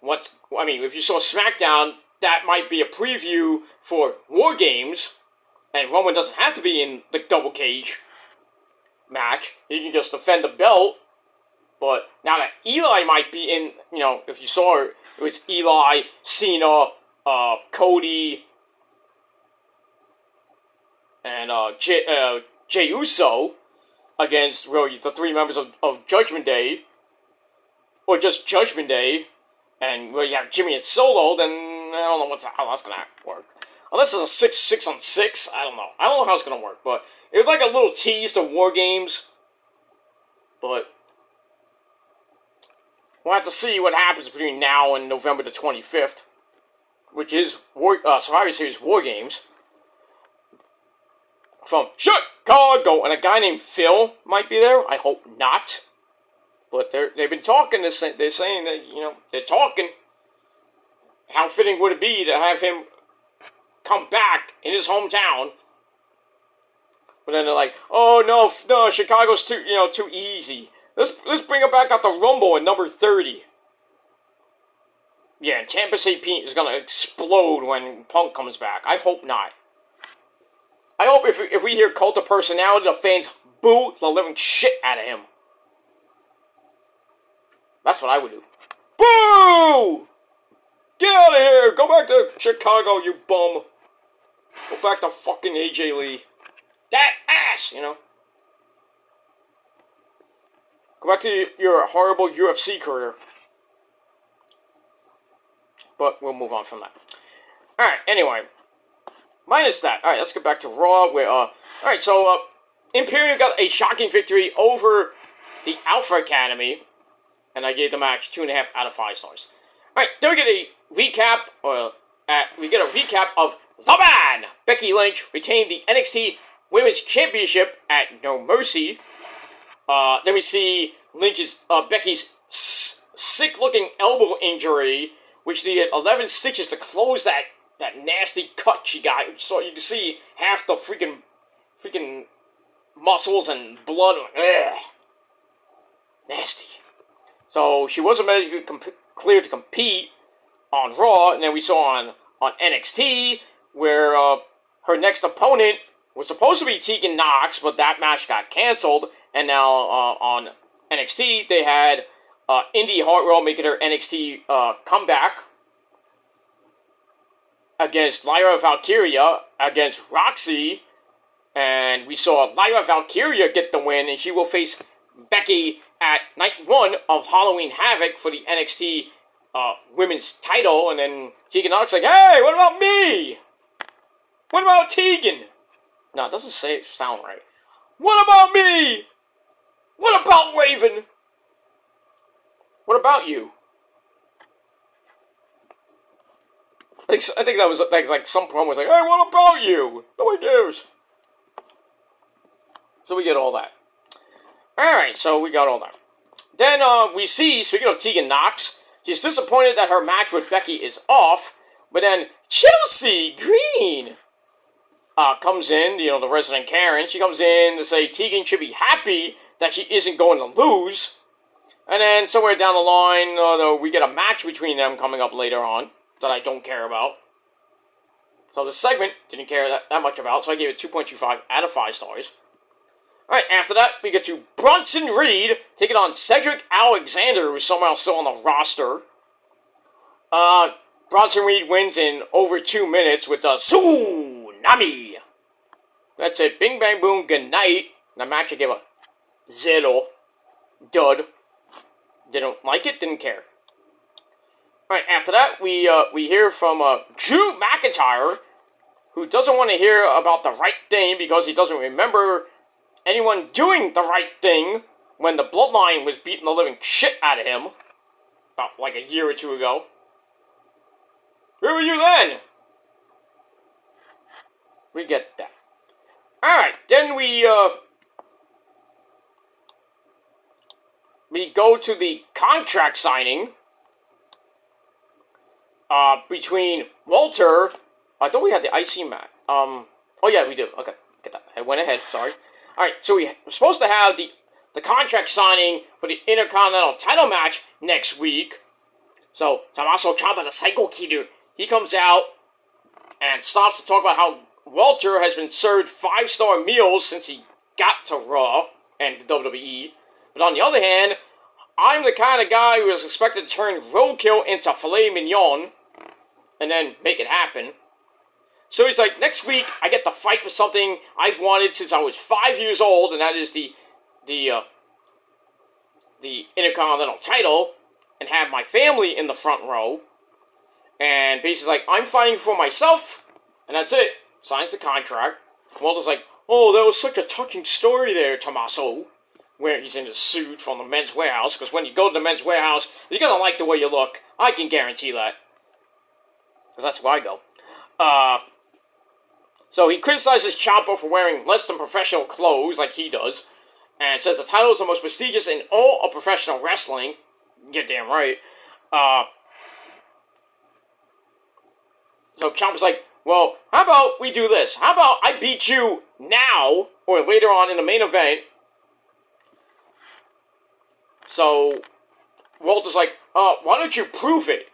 if you saw SmackDown, that might be a preview for War Games, and Roman doesn't have to be in the double cage match. He can just defend the belt. But now that Eli might be in, if you saw it, it was Eli, Cena, Cody, and Jey Uso against really the 3 members of Judgment Day, or just Judgment Day, and you have Jimmy and Solo, then I don't know how that's gonna work. Unless it's a 6-on-6, I don't know. I don't know how it's gonna work, but it was like a little tease to War Games. But we'll have to see what happens between now and November the 25th, which is Survivor Series War Games. From Chicago, and a guy named Phil might be there. I hope not. But they've been talking. They're saying that, they're talking. How fitting would it be to have him come back in his hometown? But then they're like, oh no, Chicago's too easy. Let's bring him back out the Rumble at number 30. Yeah, and Tampa St. Pete is gonna explode when Punk comes back. I hope not. I hope if we hear Cult of Personality, the fans boo the living shit out of him. That's what I would do. Boo! Get out of here! Go back to Chicago, you bum. Go back to fucking AJ Lee. That ass, Go back to your horrible UFC career. But we'll move on from that. Alright, anyway. Minus that. Alright, let's get back to Raw. Alright, so Imperium got a shocking victory over the Alpha Academy. And I gave the match 2.5 out of 5 stars. Alright, then we get a recap. Of The Man! Becky Lynch retained the NXT Women's Championship at No Mercy. Then we see Becky's sick-looking elbow injury, which needed 11 stitches to close that nasty cut she got. So you can see half the freaking muscles and blood. Ugh. Nasty. So she wasn't medically cleared to compete on Raw, and then we saw on NXT where her next opponent was supposed to be Tegan Nox, but that match got canceled. And now on NXT, they had Indy Hartwell making her NXT comeback against Lyra Valkyria, against Roxy. And we saw Lyra Valkyria get the win, and she will face Becky at night 1 of Halloween Havoc for the NXT women's title. And then Tegan Nox like, hey, what about me? What about Tegan? No, it doesn't sound right. What about me? What about Raven? What about you? I think that was like some promo was like, hey, what about you? Nobody cares. So we get all that. Alright, so we got all that. Then we see, speaking of Tegan Nox, she's disappointed that her match with Becky is off, but then Chelsea Green comes in, you know, the resident Karen. She comes in to say Tegan should be happy that she isn't going to lose. And then somewhere down the line, we get a match between them coming up later on that I don't care about. So the segment, didn't care that much about, so I gave it 2.25 out of 5 stars. Alright, after that, we get to Bronson Reed taking on Cedric Alexander, who's somehow still on the roster. Bronson Reed wins in over 2 minutes with the Tsunami. That's it. Bing, bang, boom, good night. The match I gave a 0. Dud. Didn't like it, didn't care. Alright, after that, we hear from Drew McIntyre, who doesn't want to hear about the right thing because he doesn't remember anyone doing the right thing when the Bloodline was beating the living shit out of him about like a year or 2 ago. Where were you then? We get that. Alright, then we go to the contract signing between Walter. I thought we had the IC match. Oh yeah, we do. Okay, get that. I went ahead. Sorry. All right, so we're supposed to have the contract signing for the Intercontinental title match next week. So Tommaso Ciampa, the Psycho Kid, he comes out and stops to talk about how Walter has been served 5-star meals since he got to Raw and WWE. But on the other hand, I'm the kind of guy who is expected to turn roadkill into filet mignon and then make it happen. So he's like, next week I get to fight for something I've wanted since I was 5 years old, and that is the Intercontinental title, and have my family in the front row. And basically like, I'm fighting for myself, and that's it. Signs the contract. Walter's like, oh, that was such a touching story there, Tommaso. Where he's in a suit from the Men's Warehouse, because when you go to the Men's Warehouse, you're gonna like the way you look. I can guarantee that. Because that's where I go. So he criticizes Ciampa for wearing less than professional clothes, like he does, and says the title is the most prestigious in all of professional wrestling. You're damn right. So Ciampa's like, well, how about we do this? How about I beat you now, or later on in the main event? So Walter's like, why don't you prove it?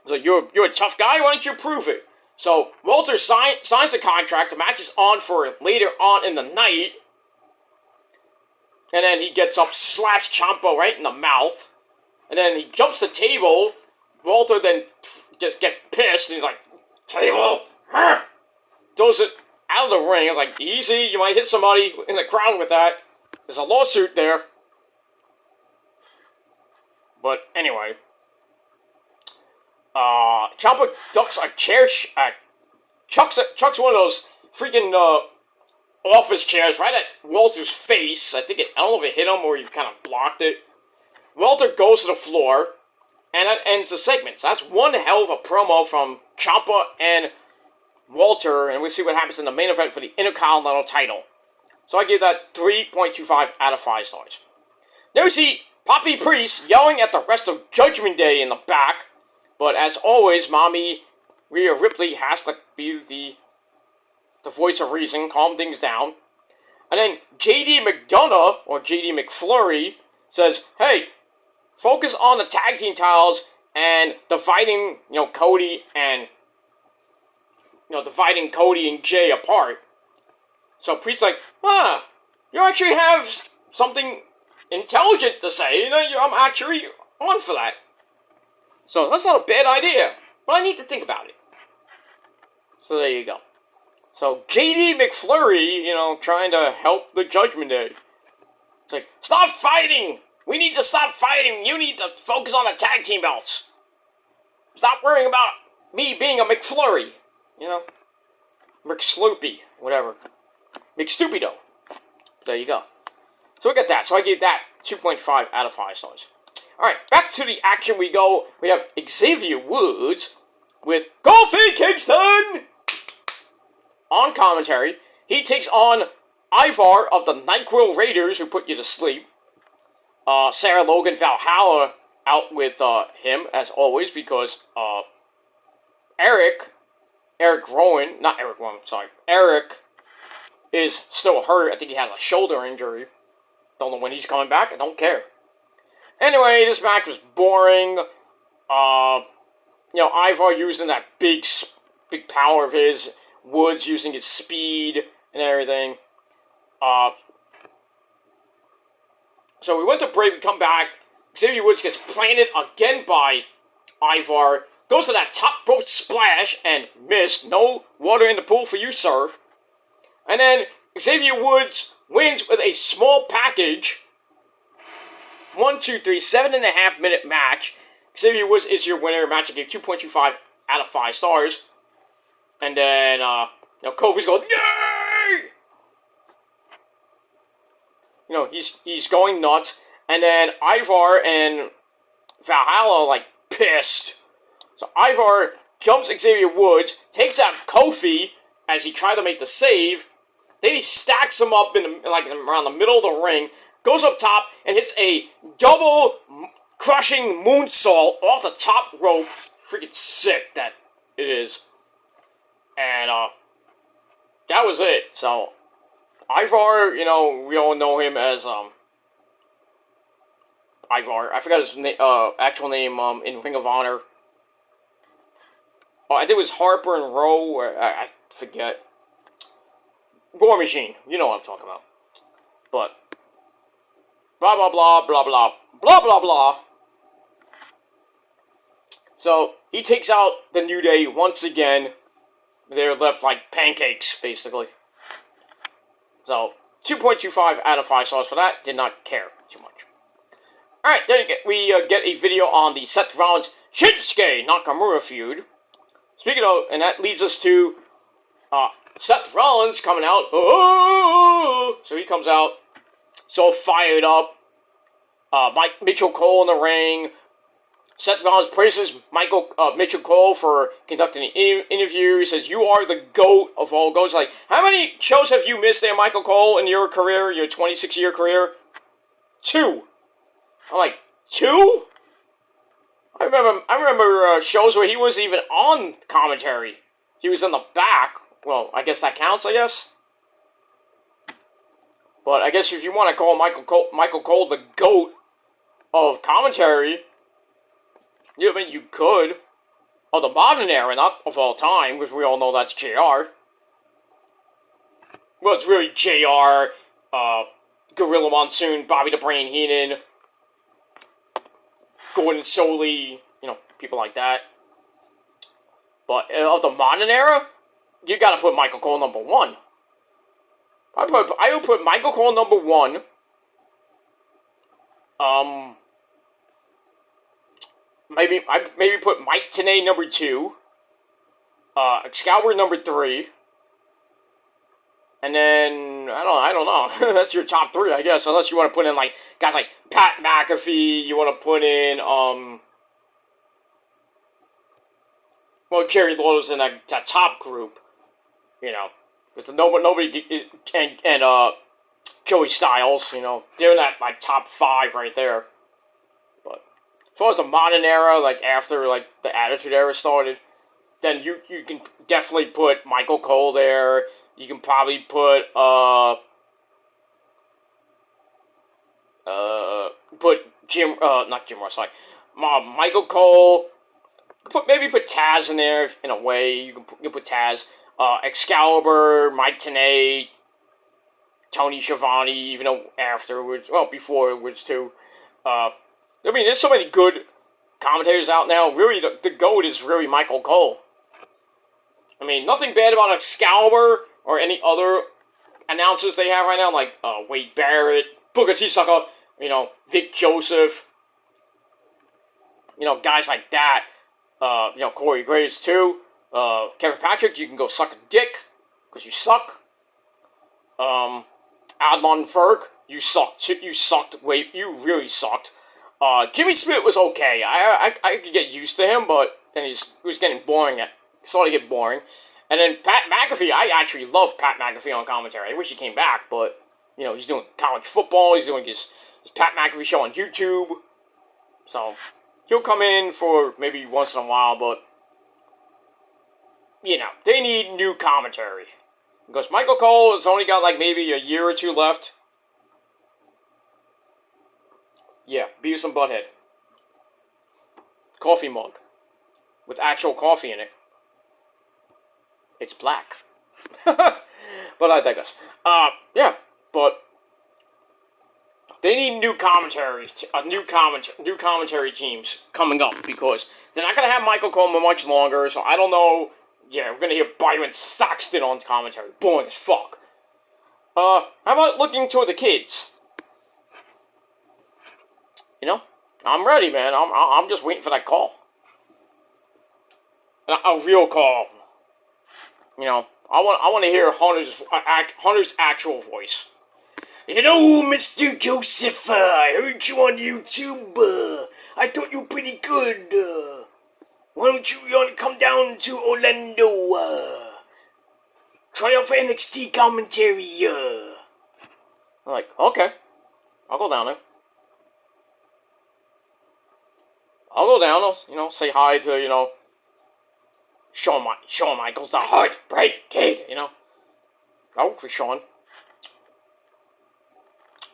So you're a tough guy, why don't you prove it? So Walter signs the contract, the match is on for later on in the night, and then he gets up, slaps Ciampa right in the mouth, and then he jumps the table. Walter then just gets pissed, and he's like, table! Throws it out of the ring. It's like, easy, you might hit somebody in the crowd with that. There's a lawsuit there. But anyway, Ciampa ducks a chair, chucks one of those freaking office chairs right at Walter's face. I don't know if it hit him or he kind of blocked it. Walter goes to the floor, and that ends the segment. So that's one hell of a promo from Ciampa and Walter, and we'll see what happens in the main event for the Intercontinental title. So I give that 3.25 out of 5 stars. Then we see Poppy Priest yelling at the rest of Judgment Day in the back, but as always, Mommy Rhea Ripley has to be the voice of reason, calm things down. And then JD McDonough, or JD McFlurry, says, hey, focus on the tag team titles and dividing, Cody and dividing Cody and Jay apart. So Priest's like, you actually have something intelligent to say. I'm actually on for that. So that's not a bad idea, but I need to think about it. So there you go. So JD McFlurry, trying to help the Judgment Day. It's like, stop fighting! We need to stop fighting! You need to focus on the tag team belts! Stop worrying about me being a McFlurry! McSloopy, whatever. McStupido. There you go. So we got that. So I gave that 2.5 out of 5 stars. Alright, back to the action we go. We have Xavier Woods with Kofi Kingston! On commentary, he takes on Ivar of the NyQuil Raiders, who put you to sleep. Sarah Logan Valhalla out with him, as always, because Eric is still hurt. I think he has a shoulder injury. Don't know when he's coming back. I don't care. Anyway, this match was boring. Ivar using that big power of his. Woods using his speed and everything. So we went to break, we come back. Xavier Woods gets planted again by Ivar. Goes to that top rope splash and missed. No water in the pool for you, sir. And then Xavier Woods wins with a small package. 1, 2, 3, 7.5 minute match. Xavier Woods is your winner. Match I gave 2.25 out of 5 stars. And then, Kofi's going, yay! He's going nuts. And then Ivar and Valhalla, pissed. So Ivar jumps Xavier Woods, takes out Kofi as he tried to make the save. Then he stacks him up around the middle of the ring, goes up top, and hits a double crushing moonsault off the top rope. Freaking sick that it is. And, that was it. So, Ivar, we all know him as, Ivar. I forgot his actual name, in Ring of Honor. Oh, I think it was Harper and Rowe, or I forget. War Machine. You know what I'm talking about. But, blah, blah, blah, blah, blah, blah, blah, blah. So, he takes out the New Day once again. They're left like pancakes, basically. So, 2.25 out of 5 stars for that. Did not care too much. Alright, then we get a video on the Seth Rollins Shinsuke Nakamura feud. Speaking of, and that leads us to Seth Rollins coming out. Oh! So he comes out, so fired up. Mitchell Cole in the ring. Seth Rollins praises Mitchell Cole for conducting an interview. He says, you are the GOAT of all GOATs. How many shows have you missed there, Michael Cole, in your career, your 26-year career? 2. I'm like, 2? I remember shows where he wasn't even on commentary. He was in the back. Well, I guess that counts, I guess. But I guess if you want to call Michael Cole the GOAT of commentary, yeah, you could. Of the modern era, not of all time, because we all know that's JR. Well, it's really JR, Gorilla Monsoon, Bobby the Brain Heenan, Gordon Soley, people like that. But of the modern era, you gotta put Michael Cole number 1. I would put Michael Cole number 1. Maybe put Mike Tenay number 2. Excalibur number 3. And then, I don't know. That's your top 3, I guess. Unless you want to put in, guys like Pat McAfee. You want to put in, well, Kerry Lawler's in that top group. Because nobody, and Joey Styles, they're in that, top 5 right there. But as far as the modern era, after, the Attitude Era started, then you can definitely put Michael Cole there. You can probably put not Jim Ross, Michael Cole, maybe put Taz in there in a way. You can put Taz, Excalibur, Mike Tenay, Tony Schiavone, even though afterwards, well, beforwards too. I mean, there's so many good commentators out now. Really, the GOAT is really Michael Cole. I mean, nothing bad about Excalibur or any other announcers they have right now, like Wade Barrett, Booker T. Sucker, Vic Joseph, guys like that. Corey Graves too. Kevin Patrick, you can go suck a dick, because you suck. Adlon Ferg, you sucked. You sucked. Wait, you really sucked. Jimmy Smith was okay. I could get used to him, but then he was getting boring. Started to get boring. And then Pat McAfee, I actually love Pat McAfee on commentary. I wish he came back, but, he's doing college football. He's doing his Pat McAfee show on YouTube. So, he'll come in for maybe once in a while, but, they need new commentary. Because Michael Cole has only got, maybe a year or two left. Yeah, Beavis and Butthead. Coffee mug. With actual coffee in it. It's black. But I digress. Yeah, but they need new commentary teams coming up, because they're not gonna have Michael Coleman much longer. So I don't know. Yeah, we're gonna hear Byron Saxton on commentary. Boring as fuck. How about looking toward the kids? I'm ready, man. I'm just waiting for that call. A real call. I want to hear Hunter's actual voice. Mr. Joseph, I heard you on YouTube. I thought you were pretty good. Why don't you come down to Orlando? Try out for NXT commentary. I'm like, okay. I'll go down there. I'll go down, say hi to, Shawn Michaels, the Heartbreak Kid, I'll work for Shawn.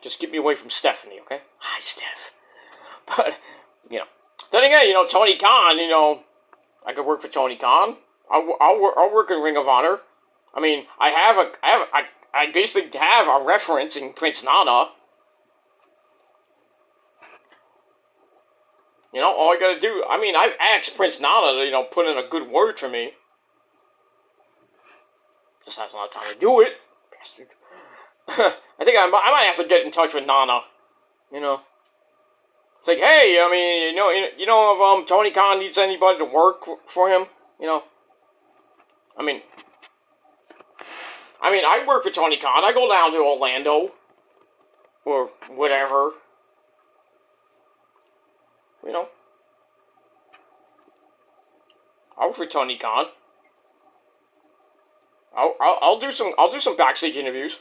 Just get me away from Stephanie, okay? Hi, Steph. But, then again, Tony Khan, I could work for Tony Khan. I'll work in Ring of Honor. I mean, I basically have a reference in Prince Nana. All I gotta do, I've asked Prince Nana to, put in a good word for me. Just has not time to do it. Bastard. I think I might have to get in touch with Nana. It's like, hey, if Tony Khan needs anybody to work for him, I work for Tony Khan. I go down to Orlando. Or whatever. I'll work for Tony Khan. I'll do some backstage interviews.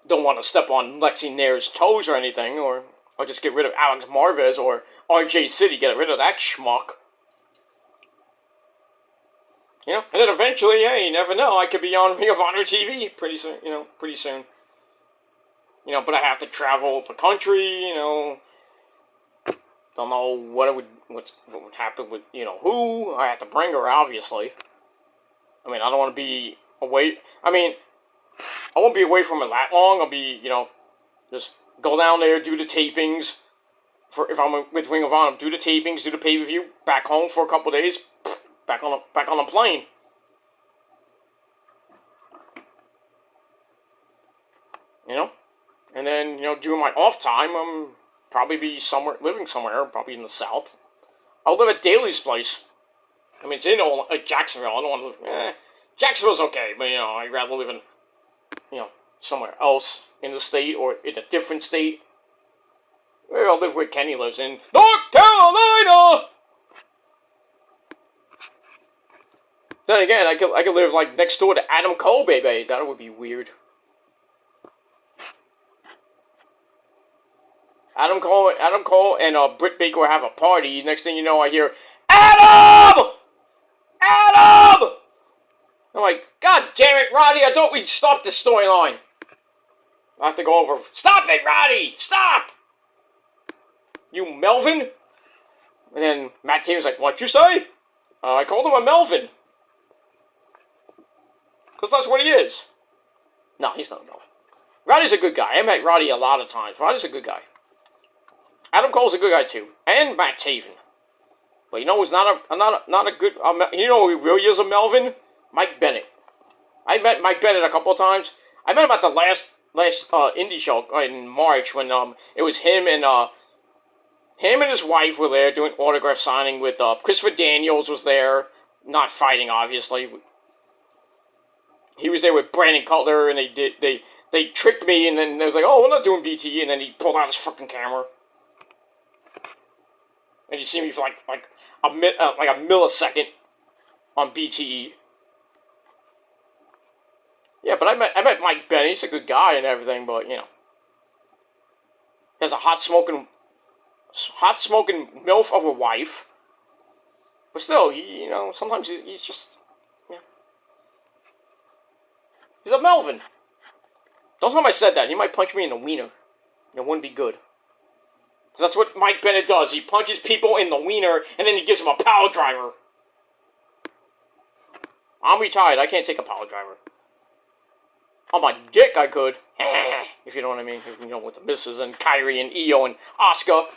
Don't want to step on Lexi Nair's toes or anything, or just get rid of Alex Marvez or RJ City, get rid of that schmuck. And then eventually, hey, you never know, I could be on Ring of Honor TV pretty soon, but I have to travel the country, don't know what would happen with, who. I have to bring her, obviously. I don't want to be away. I won't be away from it that long. I'll be, just go down there, do the tapings. If I'm with Ring of Honor, do the tapings, do the pay-per-view, back home for a couple of days, back on a plane. And then, during my off time, I'm probably be living somewhere, probably in the South. I'll live at Daly's place. It's in Jacksonville. I don't want to live. Jacksonville's okay, but I'd rather live in, somewhere else in the state or in a different state. Maybe I'll live where Kenny lives in North Carolina. Then again, I could live next door to Adam Cole, baby. That would be weird. Adam Cole and Britt Baker have a party. Next thing you know, I hear, Adam! Adam! I'm like, God damn it, Roddy, I thought we stopped the storyline. I have to go over, stop it, Roddy! Stop! You Melvin? And then Matt Taven's like, what'd you say? I called him a Melvin. Because that's what he is. No, he's not a Melvin. Roddy's a good guy. I met Roddy a lot of times. Roddy's a good guy. Adam Cole's a good guy too. And Matt Taven. But you know who's not a good... you know who really is a Melvin? Mike Bennett. I met Mike Bennett a couple of times. I met him at the last indie show in March when it was him and his wife were there doing autograph signing with Christopher Daniels was there, not fighting obviously. He was there with Brandon Cutler, and they tricked me, and then they was like, oh, we're not doing BTE, and then he pulled out his fucking camera, and you see me for like a millisecond on BTE. Yeah, but I met Mike Bennett. He's a good guy and everything, but you know, he has a hot smoking MILF of a wife. But still, you know, sometimes he's just, yeah. He's a Melvin. Don't tell him I said that. He might punch me in the wiener. It wouldn't be good. Because that's what Mike Bennett does. He punches people in the wiener, and then he gives them a power driver. I'm retired. I can't take a power driver. On my dick, I could. If you know what I mean. You know, with the missus and Kyrie and Io and Asuka.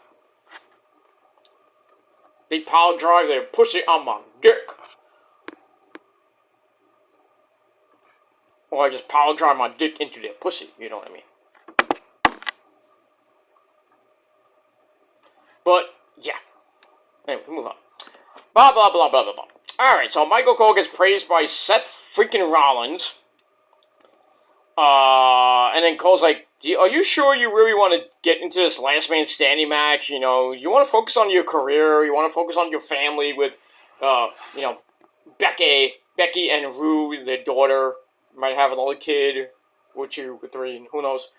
They power drive their pussy on my dick. Or I just power drive my dick into their pussy. You know what I mean. But, yeah. Anyway, move on. Blah, blah, blah, blah, blah, blah. Alright, so Michael Cole gets praised by Seth freaking Rollins. And then Cole's like, are you sure you really want to get into this last man standing match? You know, you want to focus on your career, you want to focus on your family with, you know, Becky and Rue, their daughter, might have another kid, or 2, or 3, who knows.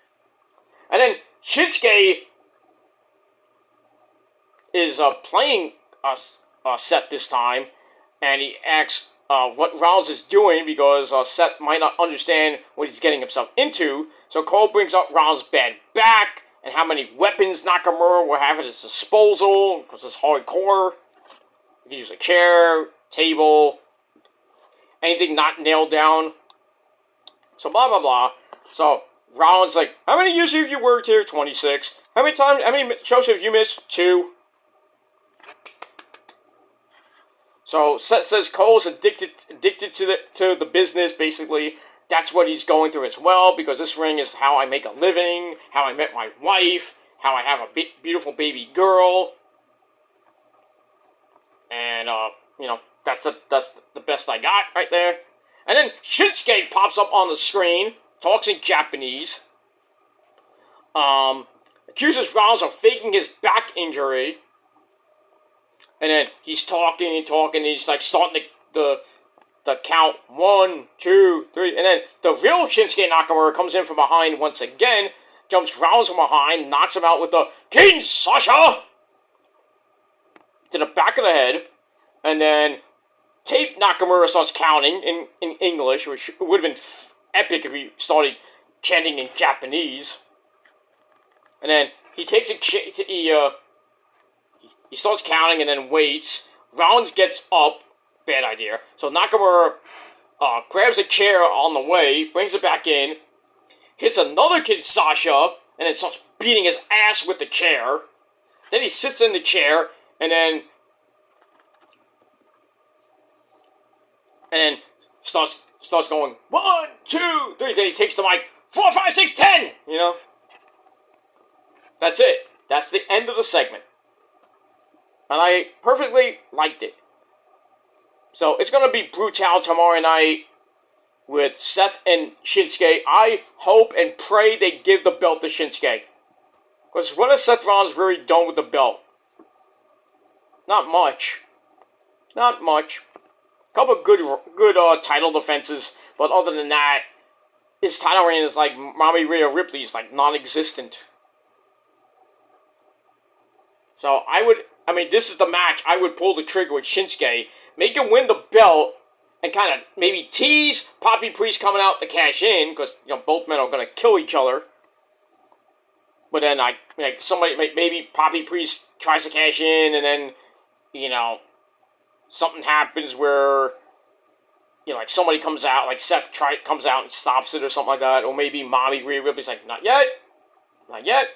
And then Shinsuke is playing Seth this time, and he asks what Rollins is doing because Seth might not understand what he's getting himself into. So Cole brings up Rollins' bad back and how many weapons Nakamura will have at his disposal because it's hardcore. He can use a chair, table, anything not nailed down. So blah blah blah. So Rollins like, how many years have you worked here? 26. How many shows have you missed? 2. So Seth says Cole's addicted to the business, basically. That's what he's going through as well, because this ring is how I make a living, how I met my wife, how I have a beautiful baby girl. And, you know, that's the best I got right there. And then Shinsuke pops up on the screen, talks in Japanese, accuses Rollins of faking his back injury. And then he's talking, and he's like starting the count 1, 2, 3, and then the real Shinsuke Nakamura comes in from behind once again, jumps Rollins from behind, knocks him out with the King Sasha to the back of the head, and then Tape Nakamura starts counting in English, which would have been epic if he started chanting in Japanese. And then he takes he starts counting and then waits. Rollins gets up. Bad idea. So Nakamura grabs a chair on the way, brings it back in, hits another Kid Sasha, and then starts beating his ass with the chair. Then he sits in the chair, and then starts going 1, 2, 3. Then he takes the mic 4, 5, 6, 10. You know, that's it. That's the end of the segment. And I perfectly liked it. So it's going to be brutal tomorrow night with Seth and Shinsuke. I hope and pray they give the belt to Shinsuke. Because what has Seth Rollins really done with the belt? Not much. Not much. A couple of good title defenses. But other than that, his title reign is like Mommy Rhea Ripley's, like non-existent. So this is the match I would pull the trigger with Shinsuke, make him win the belt, and kind of maybe tease Poppy Priest coming out to cash in, because both men are going to kill each other. But then maybe Poppy Priest tries to cash in, and then you know, something happens where, you know, like somebody comes out, like Seth comes out and stops it or something like that, or maybe Mommy Rhea Ripley's like, not yet, not yet.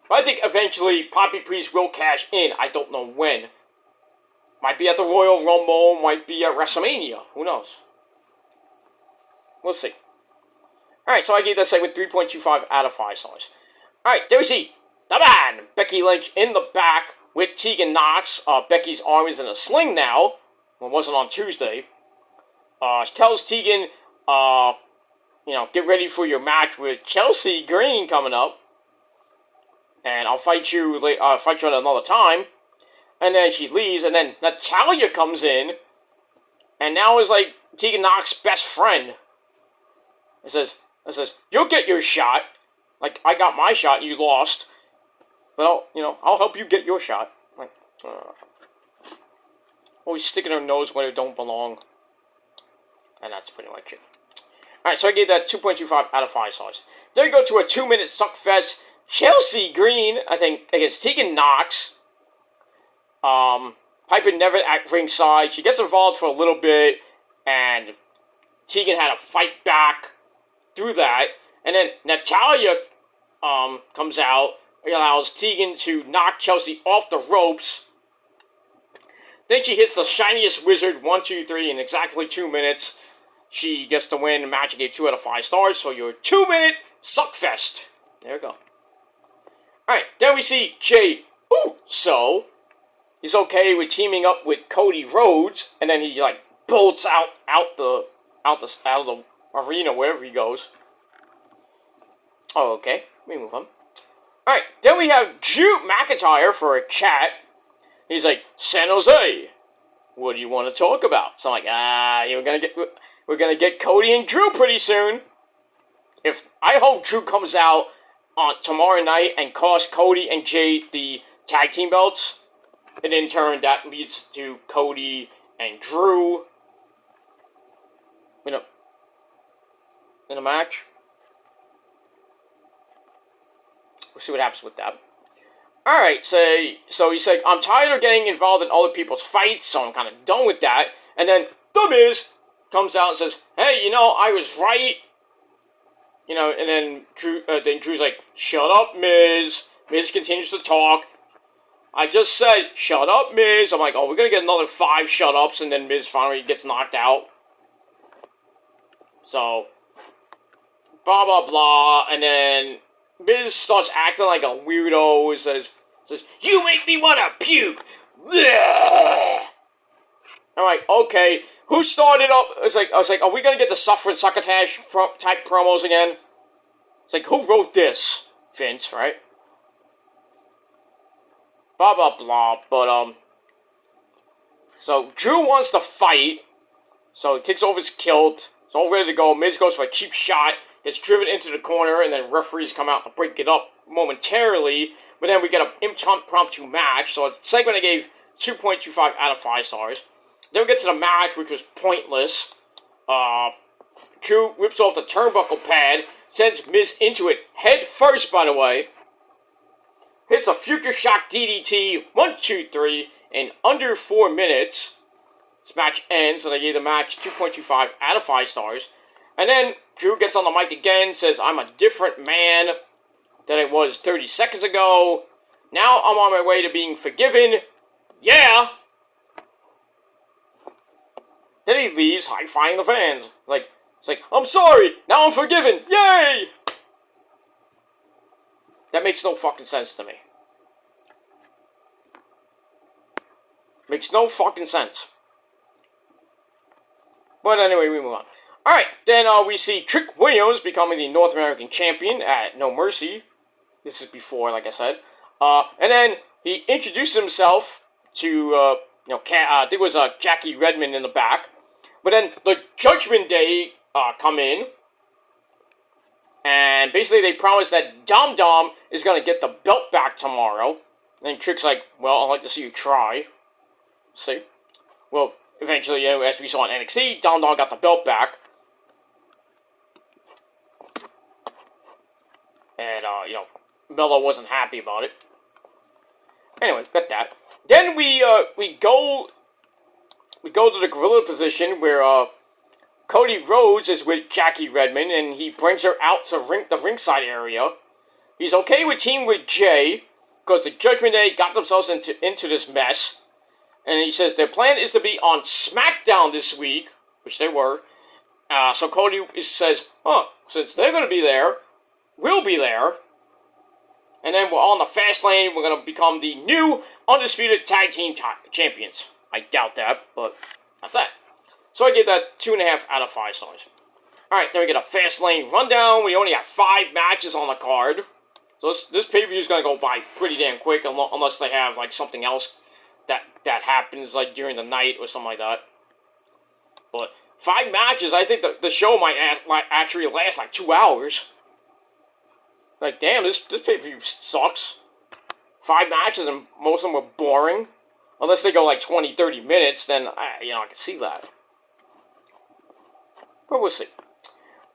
But I think eventually Poppy Priest will cash in. I don't know when. Might be at the Royal Rumble, might be at WrestleMania. Who knows? We'll see. Alright, so I gave that segment 3.25 out of 5 stars. Alright, there we see the man, Becky Lynch, in the back with Tegan Nox. Becky's arm is in a sling now. Well, it wasn't on Tuesday. She tells Tegan, you know, get ready for your match with Chelsea Green coming up. And I'll fight you at another time. And then she leaves, and then Natalya comes in, and now is like Tegan Nox's best friend. It says, you'll get your shot. Like, I got my shot, you lost. But I'll help you get your shot. Like, always sticking her nose where it don't belong. And that's pretty much it. Alright, so I gave that 2.25 out of 5 stars. Then we go to a 2-minute suckfest. Chelsea Green, I think, against Tegan Nox. Piper never at ringside. She gets involved for a little bit, and Tegan had to fight back through that. And then Natalya comes out, allows Tegan to knock Chelsea off the ropes. Then she hits the shiniest wizard 1, 2, 3 in exactly 2 minutes. She gets to win the match. I gave 2 out of 5 stars. So your 2-minute suckfest. There we go. Alright, then we see Jey Uso. He's okay with teaming up with Cody Rhodes, and then he like bolts out of the arena wherever he goes. Oh, okay. We move on. Alright, then we have Drew McIntyre for a chat. He's like, San Jose, what do you want to talk about? So I'm like, we're gonna get Cody and Drew pretty soon. I hope Drew comes out on tomorrow night and costs Cody and Jay the tag team belts. And in turn, that leads to Cody and Drew in a match. We'll see what happens with that. Alright, so he's like, I'm tired of getting involved in other people's fights, so I'm kind of done with that. And then The Miz comes out and says, hey, I was right. And then Drew's like, shut up, Miz. Miz continues to talk. I just said, shut up, Miz. I'm like, oh, we're going to get another 5 shut-ups, and then Miz finally gets knocked out. So, blah, blah, blah. And then Miz starts acting like a weirdo. Says, you make me want to puke. Blech. I'm like, okay. Who started up? I was like, are we going to get the Suffer and Succotash type promos again? It's like, who wrote this? Vince, right? Blah, blah, blah, but, so, Drew wants to fight, so he takes off his kilt, it's all ready to go, Miz goes for a cheap shot, gets driven into the corner, and then referees come out to break it up momentarily, but then we get an impromptu match, so a segment I gave 2.25 out of 5 stars. Then we get to the match, which was pointless. Drew rips off the turnbuckle pad, sends Miz into it, head first, by the way. Hits a Future Shock DDT, 1, 2, 3, in under 4 minutes. This match ends, and I gave the match 2.25 out of 5 stars. And then Drew gets on the mic again, says, I'm a different man than I was 30 seconds ago. Now I'm on my way to being forgiven. Yeah! Then he leaves, high-fiving the fans. It's like, I'm sorry, now I'm forgiven, yay! That makes no fucking sense to me. Makes no fucking sense. But anyway, we move on. Alright, then we see Trick Williams becoming the North American Champion at No Mercy. This is before, like I said. And then he introduced himself to, I think it was Jackie Redmond in the back. But then the Judgment Day come in. And basically they promise that Dom Dom is going to get the belt back tomorrow. And Trick's like, well, I'd like to see you try. See? Well, eventually, as we saw in NXT, Dom Dom got the belt back. And, Melo wasn't happy about it. Anyway, got that. Then we go to the gorilla position where Cody Rhodes is with Jackie Redmond, and he brings her out to the ringside area. He's okay with teaming with Jay because the Judgment Day got themselves into this mess. And he says their plan is to be on SmackDown this week, which they were. So Cody says, since they're going to be there, we'll be there. And then we're on the fast lane. We're going to become the new Undisputed Tag Team Champions. I doubt that, but that's that. So I give that 2.5 out of 5 stars. Alright, then we get a fast lane rundown. We only have 5 matches on the card. So this pay-per-view is going to go by pretty damn quick, unless they have like something else that happens like during the night or something like that. But 5 matches, I think the show might actually last like 2 hours. Like, damn, this pay-per-view sucks. 5 matches and most of them were boring. Unless they go like 20, 30 minutes, then I can see that. But we'll see.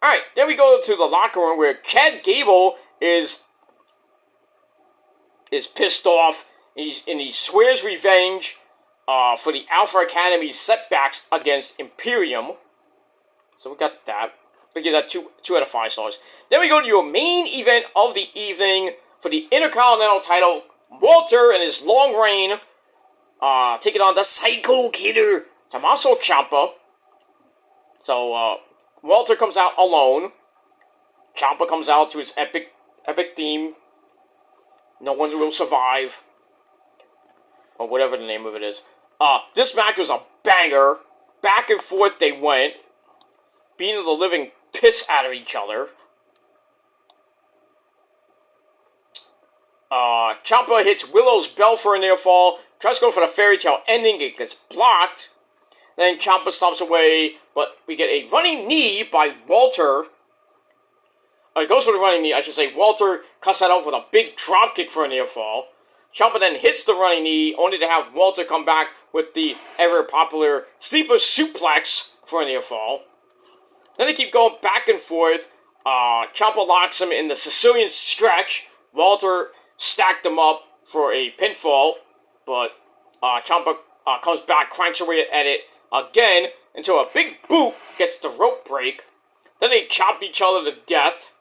Alright, then we go to the locker room where Chad Gable is pissed off. He swears revenge for the Alpha Academy's setbacks against Imperium. So we got that. We give that 2 out of 5 stars. Then we go to your main event of the evening for the Intercontinental title. Walter and his long reign taking on the Psycho Killer, Tommaso Ciampa. So Walter comes out alone. Ciampa comes out to his epic theme. No one will survive. Or whatever the name of it is. This match was a banger. Back and forth they went. Beating the living piss out of each other. Ciampa hits Willow's bell for a near fall. Tries to go for the fairy tale ending. It gets blocked. Then Ciampa stomps away. But we get a running knee by Walter. It goes for the running knee, I should say. Walter cuts that off with a big dropkick for a near fall. Ciampa then hits the running knee, only to have Walter come back with the ever-popular sleeper suplex for a near fall. Then they keep going back and forth. Ciampa locks him in the Sicilian stretch. Walter stacked him up for a pinfall, but Ciampa comes back, cranks away at it again, until a big boot gets the rope break. Then they chop each other to death.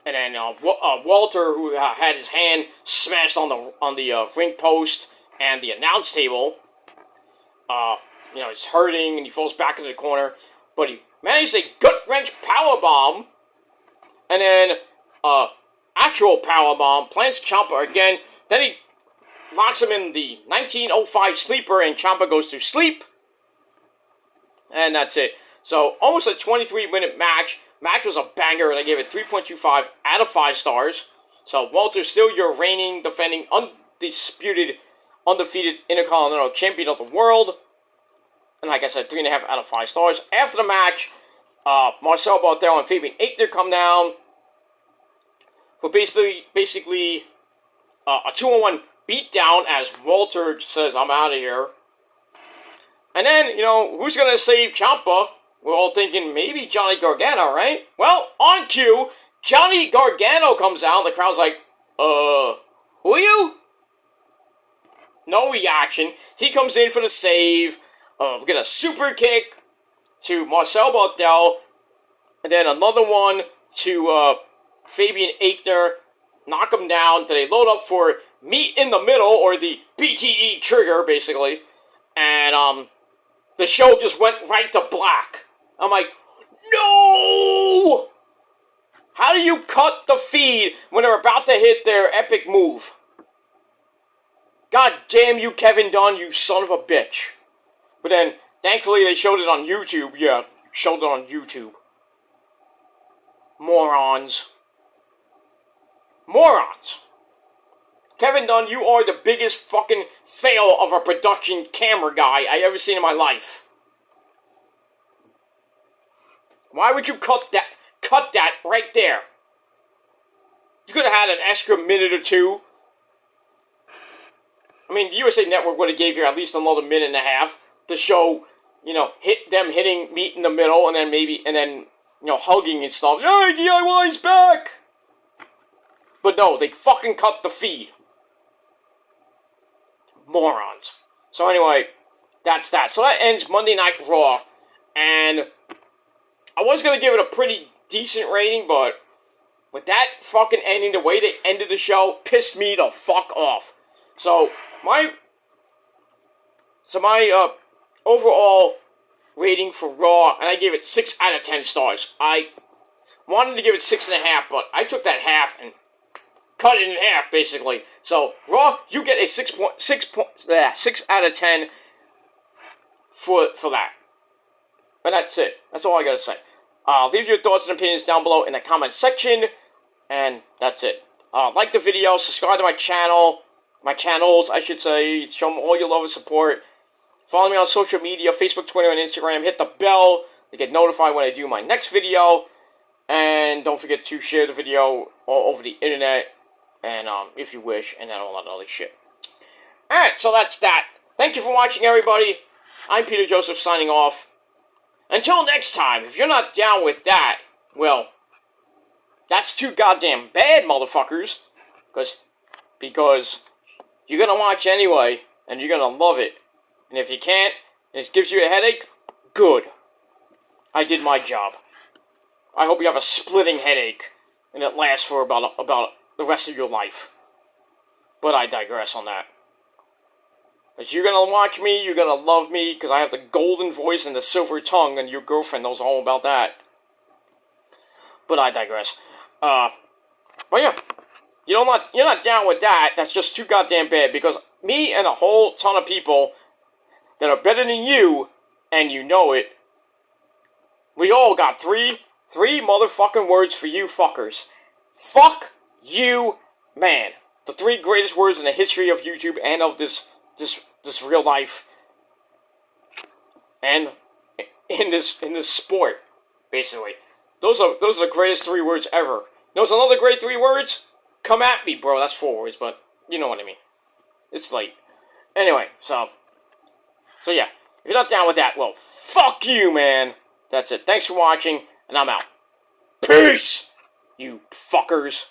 And then Walter, who had his hand smashed on the ring post and the announce table, he's hurting and he falls back into the corner, but he manages a gut wrench powerbomb, and then actual powerbomb plants Ciampa again. Then he locks him in the 1905 sleeper, and Ciampa goes to sleep, and that's it. So almost a 23-minute match. Match was a banger, and I gave it 3.25 out of 5 stars. So Walter's still your reigning, defending, undefeated Intercontinental Champion of the world. And like I said, 3.5 out of 5 stars. After the match, Marcel Barthel and Fabian Aichner come down for basically a 2-on-1 beatdown as Walter says, "I'm out of here." And then, who's going to save Ciampa? We're all thinking maybe Johnny Gargano, right? Well, on cue, Johnny Gargano comes out. The crowd's like, who are you? No reaction. He comes in for the save. We get a super kick to Marcel Barthel. And then another one to Fabian Aichner. Knock him down. Then they load up for Meet in the Middle, or the BTE trigger, basically. And the show just went right to black. I'm like, no! How do you cut the feed when they're about to hit their epic move? God damn you, Kevin Dunn, you son of a bitch. But then, thankfully, they showed it on YouTube. Yeah, showed it on YouTube. Morons. Morons. Kevin Dunn, you are the biggest fucking fail of a production camera guy I ever seen in my life. Why would you cut that right there? You could have had an extra minute or two. I mean, the USA Network would have gave you at least another minute and a half to show, hitting Meet in the Middle, and then hugging and stuff. Yay, DIY's back! But no, they fucking cut the feed. morons. So anyway, that's that. So that ends Monday Night Raw. And I was going to give it a pretty decent rating, but with that fucking ending, the way they ended the show, pissed me the fuck off. So my overall rating for Raw, and I gave it 6 out of 10 stars. I wanted to give it 6.5, but I took that half and cut it in half, basically. So, Raw, you get a 6 out of 10 for that. And that's it. That's all I gotta say. Leave your thoughts and opinions down below in the comment section. And that's it. Like the video, subscribe to my channel. My channels, I should say. Show them all your love and support. Follow me on social media, Facebook, Twitter, and Instagram. Hit the bell to get notified when I do my next video. And don't forget to share the video all over the internet. And, if you wish, and then all that other shit. Alright, so that's that. Thank you for watching, everybody. I'm Peter Joseph, signing off. Until next time, if you're not down with that, well, that's too goddamn bad, motherfuckers. Because you're gonna watch anyway, and you're gonna love it. And if you can't, and it gives you a headache, good. I did my job. I hope you have a splitting headache, and it lasts for about the rest of your life. But I digress on that. If you're gonna watch me, you're gonna love me, because I have the golden voice and the silver tongue, and your girlfriend knows all about that. But I digress. But yeah, you're not down with that. That's just too goddamn bad, because me and a whole ton of people that are better than you, and you know it, we all got three motherfucking words for you fuckers. Fuck you, man. The 3 greatest words in the history of YouTube and of this real life, and in this sport, basically. Those are the greatest 3 words ever. Knows another great 3 words? Come at me, bro. That's 4 words, but you know what I mean. It's late. Anyway, so yeah. If you're not down with that, well, fuck you, man. That's it. Thanks for watching, and I'm out. Peace, you fuckers.